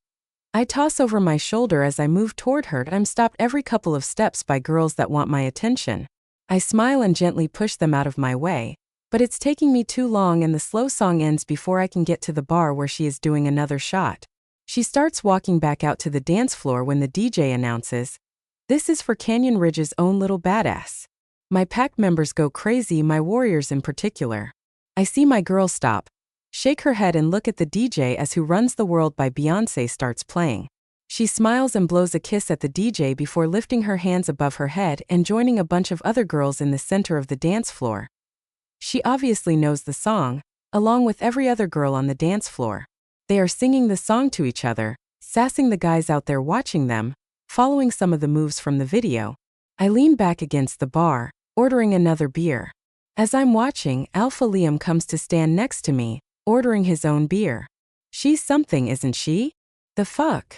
Speaker 1: I toss over my shoulder as I move toward her. I'm stopped every couple of steps by girls that want my attention. I smile and gently push them out of my way, but it's taking me too long, and the slow song ends before I can get to the bar where she is doing another shot. She starts walking back out to the dance floor when the DJ announces, "This is for Canyon Ridge's own little badass." My pack members go crazy, my warriors in particular. I see my girl stop, shake her head, and look at the DJ as Who Runs the World by Beyoncé starts playing. She smiles and blows a kiss at the DJ before lifting her hands above her head and joining a bunch of other girls in the center of the dance floor. She obviously knows the song, along with every other girl on the dance floor. They are singing the song to each other, sassing the guys out there watching them, following some of the moves from the video. I lean back against the bar, ordering another beer. As I'm watching, Alpha Liam comes to stand next to me, ordering his own beer. She's something, isn't she? The fuck?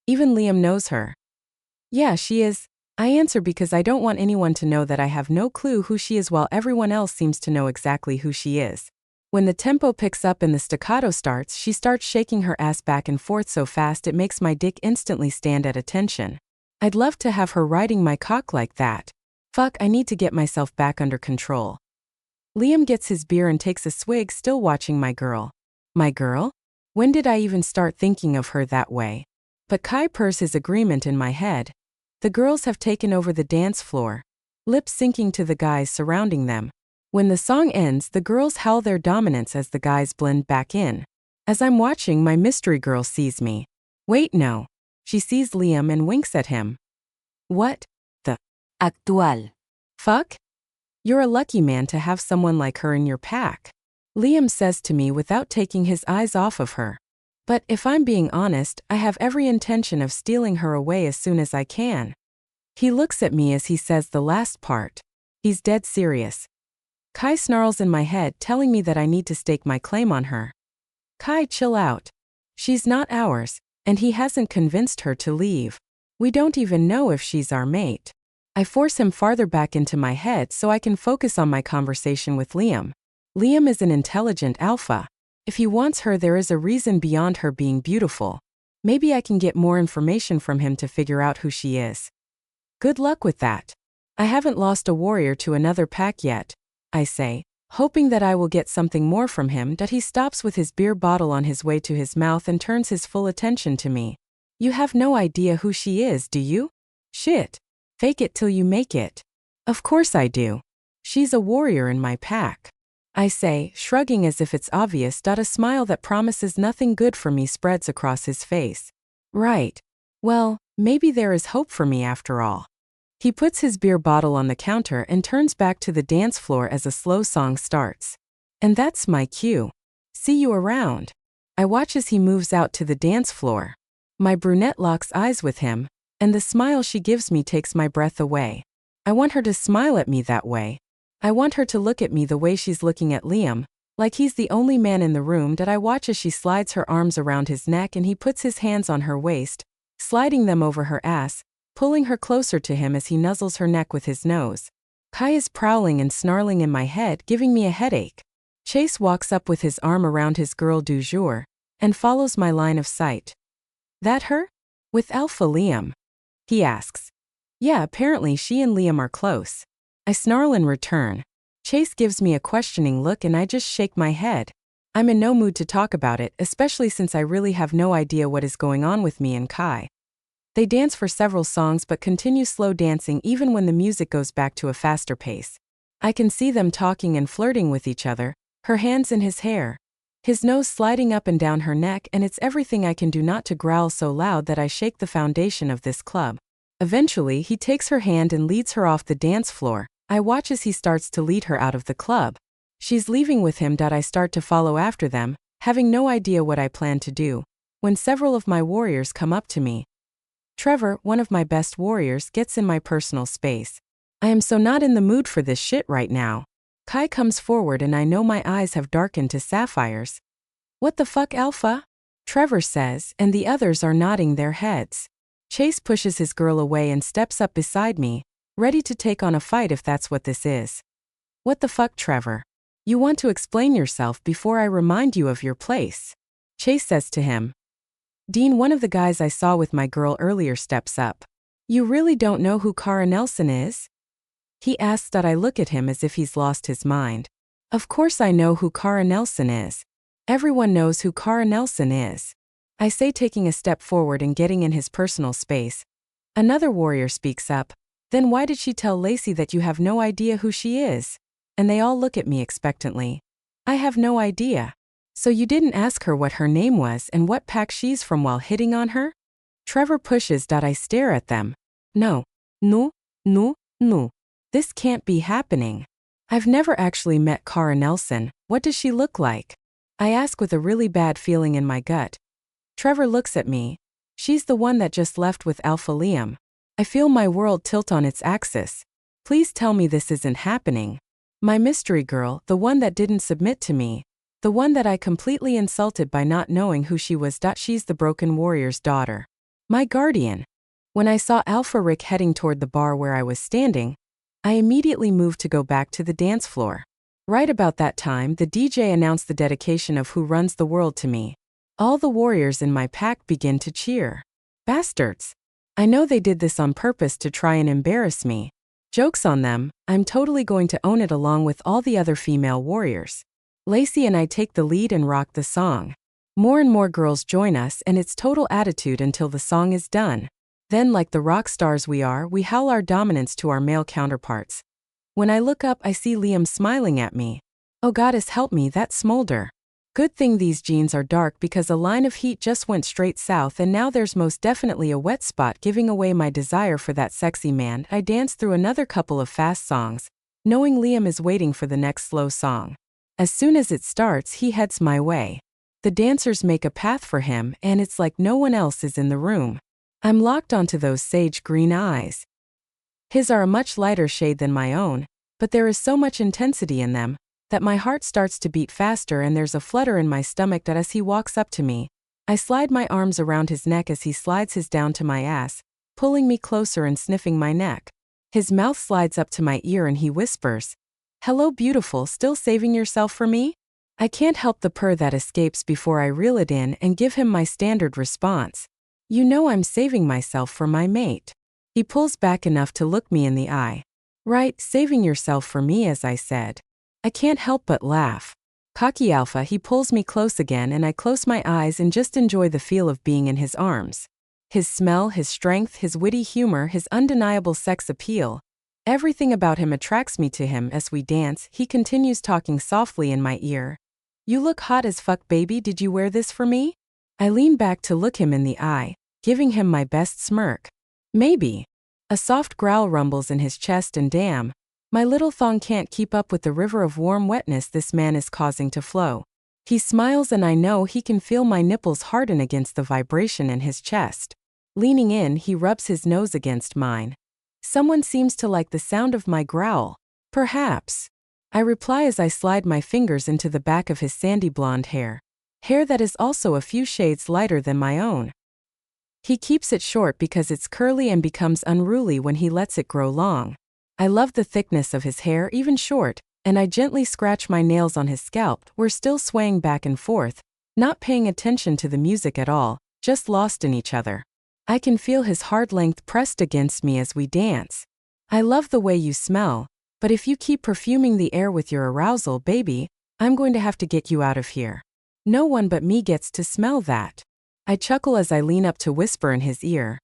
Speaker 1: Even Liam knows her. Yeah, she is. I answer because I don't want anyone to know that I have no clue who she is, while everyone else seems to know exactly who she is. When the tempo picks up and the staccato starts, she starts shaking her ass back and forth so fast it makes my dick instantly stand at attention. I'd love to have her riding my cock like that. Fuck, I need to get myself back under control. Liam gets his beer and takes a swig, still watching my girl. My girl? When did I even start thinking of her that way? But Kai purrs his agreement in my head. The girls have taken over the dance floor, lips syncing to the guys surrounding them. When the song ends, the girls howl their dominance as the guys blend back in. As I'm watching, my mystery girl sees me. Wait, no. She sees Liam and winks at him. What the
Speaker 2: Actual.
Speaker 1: fuck? You're a lucky man to have someone like her in your pack, Liam says to me without taking his eyes off of her. But if I'm being honest, I have every intention of stealing her away as soon as I can. He looks at me as he says the last part. He's dead serious. Kai snarls in my head, telling me that I need to stake my claim on her. Kai, chill out. She's not ours, and he hasn't convinced her to leave. We don't even know if she's our mate. I force him farther back into my head so I can focus on my conversation with Liam. Liam is an intelligent alpha. If he wants her, there is a reason beyond her being beautiful. Maybe I can get more information from him to figure out who she is. Good luck with that. I haven't lost a warrior to another pack yet, I say, hoping that I will get something more from him. That he stops with his beer bottle on his way to his mouth and turns his full attention to me. You have no idea who she is, do you? Shit. Fake it till you make it. Of course I do. She's a warrior in my pack, I say, shrugging as if it's obvious. A smile that promises nothing good for me spreads across his face. Right. Well, maybe there is hope for me after all. He puts his beer bottle on the counter and turns back to the dance floor as a slow song starts. And that's my cue. See you around. I watch as he moves out to the dance floor. My brunette locks eyes with him, and the smile she gives me takes my breath away. I want her to smile at me that way. I want her to look at me the way she's looking at Liam, like he's the only man in the room. I watch as she slides her arms around his neck and he puts his hands on her waist, sliding them over her ass, pulling her closer to him as he nuzzles her neck with his nose. Kai is prowling and snarling in my head, giving me a headache. Chase walks up with his arm around his girl du jour, and follows my line of sight. That her? With Alpha Liam? He asks. Yeah, apparently she and Liam are close. I snarl in return. Chase gives me a questioning look and I just shake my head. I'm in no mood to talk about it, especially since I really have no idea what is going on with me and Kai. They dance for several songs but continue slow dancing even when the music goes back to a faster pace. I can see them talking and flirting with each other, her hands in his hair, his nose sliding up and down her neck, and it's everything I can do not to growl so loud that I shake the foundation of this club. Eventually, he takes her hand and leads her off the dance floor. I watch as he starts to lead her out of the club. She's leaving with him. I start to follow after them, having no idea what I plan to do, when several of my warriors come up to me. Trevor, one of my best warriors, gets in my personal space. I am so not in the mood for this shit right now. Kai comes forward and I know my eyes have darkened to sapphires. What the fuck, Alpha? Trevor says, and the others are nodding their heads. Chase pushes his girl away and steps up beside me, ready to take on a fight if that's what this is. What the fuck, Trevor? You want to explain yourself before I remind you of your place? Chase says to him. Dean, one of the guys I saw with my girl earlier, steps up. You really don't know who Cara Nelson is? He asks. I look at him as if he's lost his mind. Of course I know who Cara Nelson is. Everyone knows who Cara Nelson is, I say, taking a step forward and getting in his personal space. Another warrior speaks up. Then why did she tell Lacey that you have no idea who she is? And they all look at me expectantly. I have no idea. So you didn't ask her what her name was and what pack she's from while hitting on her? Trevor pushes. I stare at them. No. This can't be happening. I've never actually met Cara Nelson. What does she look like? I ask with a really bad feeling in my gut. Trevor looks at me. She's the one that just left with Alpha Liam. I feel my world tilt on its axis. Please tell me this isn't happening. My mystery girl, the one that didn't submit to me. The one that I completely insulted by not knowing who she was. She's the Broken Warrior's daughter. My guardian. When I saw Alpha Rick heading toward the bar where I was standing, I immediately moved to go back to the dance floor. Right about that time, the DJ announced the dedication of Who Runs the World to me. All the warriors in my pack begin to cheer. Bastards. I know they did this on purpose to try and embarrass me. Joke's on them, I'm totally going to own it along with all the other female warriors. Lacey and I take the lead and rock the song. More and more girls join us, and it's total attitude until the song is done. Then, like the rock stars we are, we howl our dominance to our male counterparts. When I look up, I see Liam smiling at me. Oh goddess help me, that smolder. Good thing these jeans are dark because a line of heat just went straight south, and now there's most definitely a wet spot giving away my desire for that sexy man. I dance through another couple of fast songs, knowing Liam is waiting for the next slow song. As soon as it starts, he heads my way. The dancers make a path for him, and it's like no one else is in the room. I'm locked onto those sage green eyes. His are a much lighter shade than my own, but there is so much intensity in them that my heart starts to beat faster, and there's a flutter in my stomach that as he walks up to me, I slide my arms around his neck as he slides his down to my ass, pulling me closer and sniffing my neck. His mouth slides up to my ear and he whispers, "Hello beautiful, still saving yourself for me?" I can't help the purr that escapes before I reel it in and give him my standard response. "You know I'm saving myself for my mate." He pulls back enough to look me in the eye. "Right, saving yourself for me," as I said. I can't help but laugh. Cocky alpha, he pulls me close again, and I close my eyes and just enjoy the feel of being in his arms. His smell, his strength, his witty humor, his undeniable sex appeal. Everything about him attracts me to him. As we dance, he continues talking softly in my ear. "You look hot as fuck, baby, did you wear this for me?" I lean back to look him in the eye, giving him my best smirk. "Maybe." A soft growl rumbles in his chest, and damn, my little thong can't keep up with the river of warm wetness this man is causing to flow. He smiles, and I know he can feel my nipples harden against the vibration in his chest. Leaning in, he rubs his nose against mine. "Someone seems to like the sound of my growl." "Perhaps," I reply as I slide my fingers into the back of his sandy blonde hair. Hair that is also a few shades lighter than my own. He keeps it short because it's curly and becomes unruly when he lets it grow long. I love the thickness of his hair, even short, and I gently scratch my nails on his scalp. We're still swaying back and forth, not paying attention to the music at all, just lost in each other. I can feel his hard length pressed against me as we dance. "I love the way you smell, but if you keep perfuming the air with your arousal, baby, I'm going to have to get you out of here. No one but me gets to smell that." I chuckle as I lean up to whisper in his ear.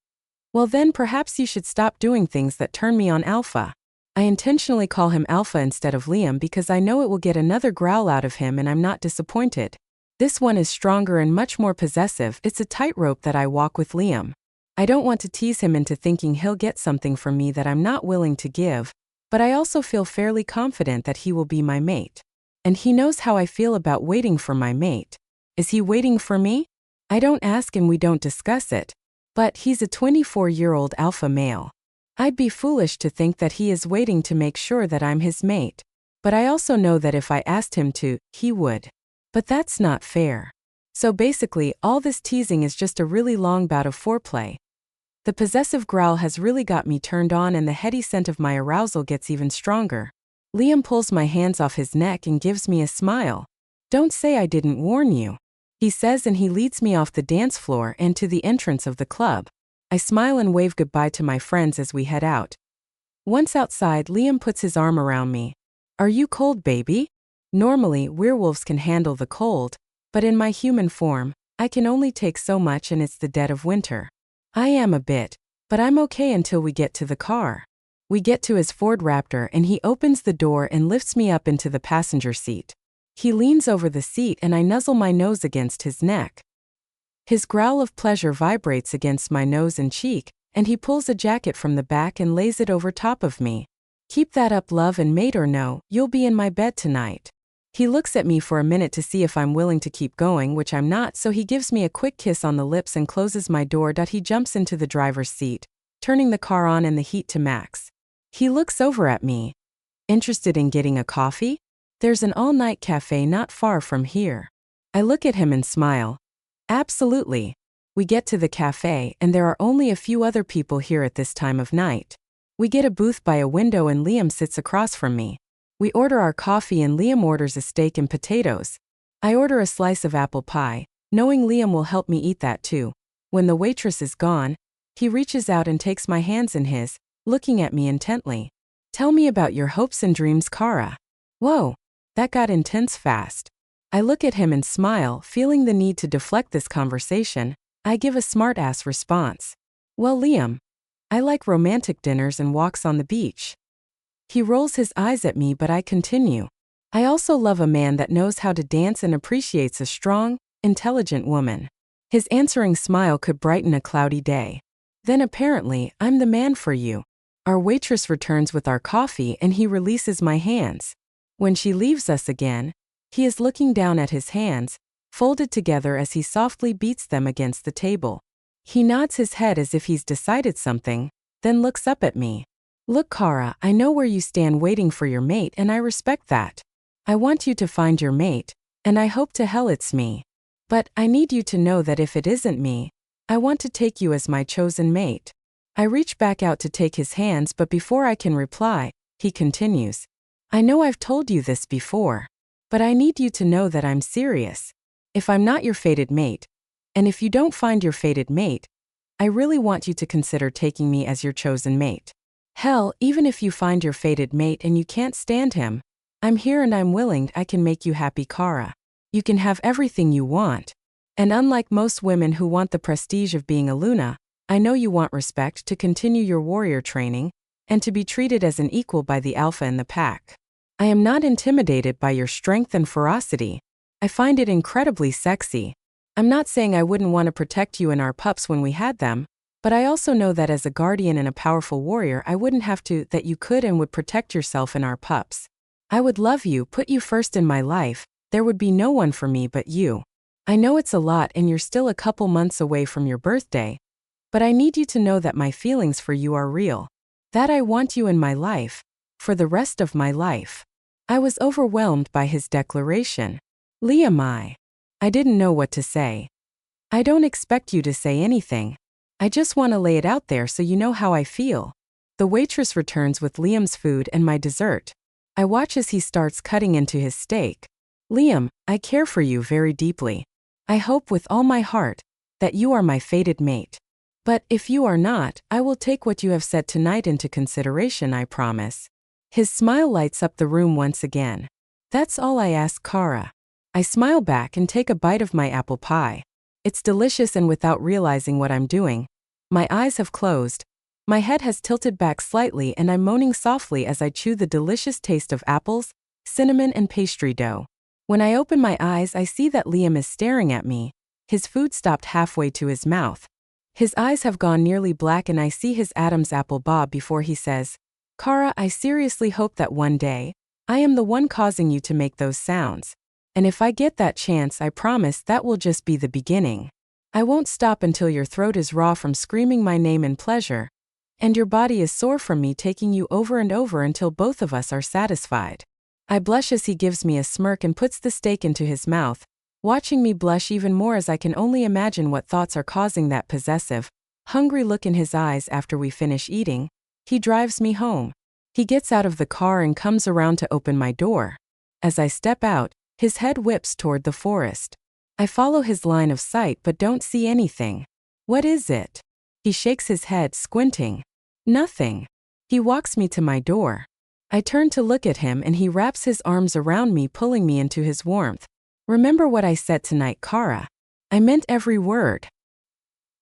Speaker 1: "Well then perhaps you should stop doing things that turn me on, Alpha." I intentionally call him Alpha instead of Liam because I know it will get another growl out of him, and I'm not disappointed. This one is stronger and much more possessive. It's a tightrope that I walk with Liam. I don't want to tease him into thinking he'll get something from me that I'm not willing to give, but I also feel fairly confident that he will be my mate. And he knows how I feel about waiting for my mate. Is he waiting for me? I don't ask and we don't discuss it, but he's a 24-year-old alpha male. I'd be foolish to think that he is waiting to make sure that I'm his mate. But I also know that if I asked him to, he would. But that's not fair. So basically, all this teasing is just a really long bout of foreplay. The possessive growl has really got me turned on, and the heady scent of my arousal gets even stronger. Liam pulls my hands off his neck and gives me a smile. "Don't say I didn't warn you," he says, and he leads me off the dance floor and to the entrance of the club. I smile and wave goodbye to my friends as we head out. Once outside, Liam puts his arm around me. "Are you cold, baby?" Normally, werewolves can handle the cold, but in my human form, I can only take so much, and it's the dead of winter. I am a bit, but I'm okay until we get to the car. We get to his Ford Raptor and he opens the door and lifts me up into the passenger seat. He leans over the seat and I nuzzle my nose against his neck. His growl of pleasure vibrates against my nose and cheek, and he pulls a jacket from the back and lays it over top of me. "Keep that up, love, and mate or no, you'll be in my bed tonight." He looks at me for a minute to see if I'm willing to keep going, which I'm not, so he gives me a quick kiss on the lips and closes my door. He jumps into the driver's seat, turning the car on and the heat to max. He looks over at me. "Interested in getting a coffee? There's an all-night cafe not far from here." I look at him and smile. "Absolutely." We get to the cafe, and there are only a few other people here at this time of night. We get a booth by a window and Liam sits across from me. We order our coffee and Liam orders a steak and potatoes. I order a slice of apple pie, knowing Liam will help me eat that too. When the waitress is gone, he reaches out and takes my hands in his, looking at me intently. "Tell me about your hopes and dreams, Kara." Whoa, that got intense fast. I look at him and smile, feeling the need to deflect this conversation. I give a smart-ass response. Well, Liam, I like romantic dinners and walks on the beach. He rolls his eyes at me, but I continue. I also love a man that knows how to dance and appreciates a strong, intelligent woman. His answering smile could brighten a cloudy day. Then apparently, I'm the man for you. Our waitress returns with our coffee and he releases my hands. When she leaves us again, he is looking down at his hands, folded together as he softly beats them against the table. He nods his head as if he's decided something, then looks up at me. Look, Kara, I know where you stand waiting for your mate and I respect that. I want you to find your mate, and I hope to hell it's me. But I need you to know that if it isn't me, I want to take you as my chosen mate. I reach back out to take his hands, but before I can reply, he continues. I know I've told you this before, but I need you to know that I'm serious. If I'm not your fated mate, and if you don't find your fated mate, I really want you to consider taking me as your chosen mate. Hell, even if you find your fated mate and you can't stand him, I'm here and I'm willing. I can make you happy, Kara. You can have everything you want. And unlike most women who want the prestige of being a Luna, I know you want respect to continue your warrior training, and to be treated as an equal by the alpha in the pack. I am not intimidated by your strength and ferocity. I find it incredibly sexy. I'm not saying I wouldn't want to protect you and our pups when we had them, but I also know that as a guardian and a powerful warrior I wouldn't have to, that you could and would protect yourself and our pups. I would love you, put you first in my life, there would be no one for me but you. I know it's a lot and you're still a couple months away from your birthday, but I need you to know that my feelings for you are real. That I want you in my life, for the rest of my life. I was overwhelmed by his declaration. Liam, I didn't know what to say. I don't expect you to say anything. I just want to lay it out there so you know how I feel. The waitress returns with Liam's food and my dessert. I watch as he starts cutting into his steak. Liam, I care for you very deeply. I hope with all my heart that you are my fated mate. But if you are not, I will take what you have said tonight into consideration, I promise. His smile lights up the room once again. That's all I ask, Kara. I smile back and take a bite of my apple pie. It's delicious, and without realizing what I'm doing, my eyes have closed, my head has tilted back slightly, and I'm moaning softly as I chew the delicious taste of apples, cinnamon, and pastry dough. When I open my eyes, I see that Liam is staring at me. His food stopped halfway to his mouth. His eyes have gone nearly black and I see his Adam's apple bob before he says, Kara, I seriously hope that one day, I am the one causing you to make those sounds. And if I get that chance, I promise that will just be the beginning. I won't stop until your throat is raw from screaming my name in pleasure, and your body is sore from me taking you over and over until both of us are satisfied. I blush as he gives me a smirk and puts the steak into his mouth, watching me blush even more as I can only imagine what thoughts are causing that possessive, hungry look in his eyes. After we finish eating, he drives me home. He gets out of the car and comes around to open my door. As I step out, his head whips toward the forest. I follow his line of sight but don't see anything. What is it? He shakes his head, squinting. Nothing. He walks me to my door. I turn to look at him and he wraps his arms around me, pulling me into his warmth. Remember what I said tonight, Kara. I meant every word.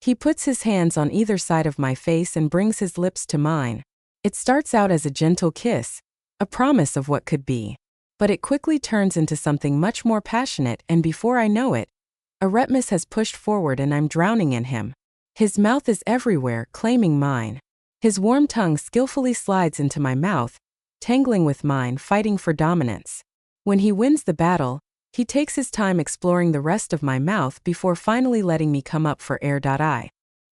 Speaker 1: He puts his hands on either side of my face and brings his lips to mine. It starts out as a gentle kiss, a promise of what could be. But it quickly turns into something much more passionate, and before I know it, Aretmus has pushed forward and I'm drowning in him. His mouth is everywhere, claiming mine. His warm tongue skillfully slides into my mouth, tangling with mine, fighting for dominance. When he wins the battle, he takes his time exploring the rest of my mouth before finally letting me come up for air.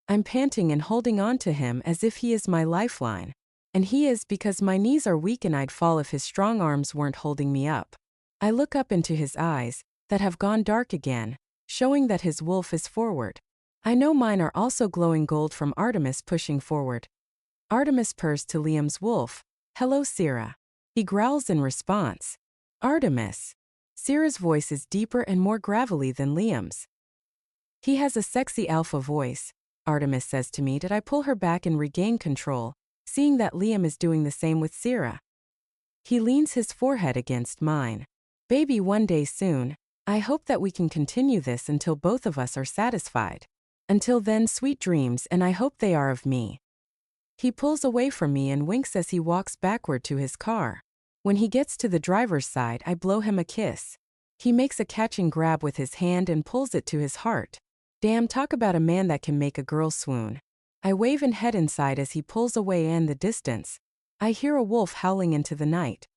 Speaker 1: I'm panting and holding on to him as if he is my lifeline. And he is, because my knees are weak and I'd fall if his strong arms weren't holding me up. I look up into his eyes, that have gone dark again, showing that his wolf is forward. I know mine are also glowing gold from Artemis pushing forward. Artemis purrs to Liam's wolf. Hello, Syrah. He growls in response. Artemis. Syrah's voice is deeper and more gravelly than Liam's. He has a sexy alpha voice, Artemis says to me. Did I pull her back and regain control, seeing that Liam is doing the same with Syrah? He leans his forehead against mine. Baby, one day soon, I hope that we can continue this until both of us are satisfied. Until then, sweet dreams, and I hope they are of me." He pulls away from me and winks as he walks backward to his car. When he gets to the driver's side, I blow him a kiss. He makes a catching grab with his hand and pulls it to his heart. Damn, talk about a man that can make a girl swoon. I wave and head inside as he pulls away, and in the distance, I hear a wolf howling into the night.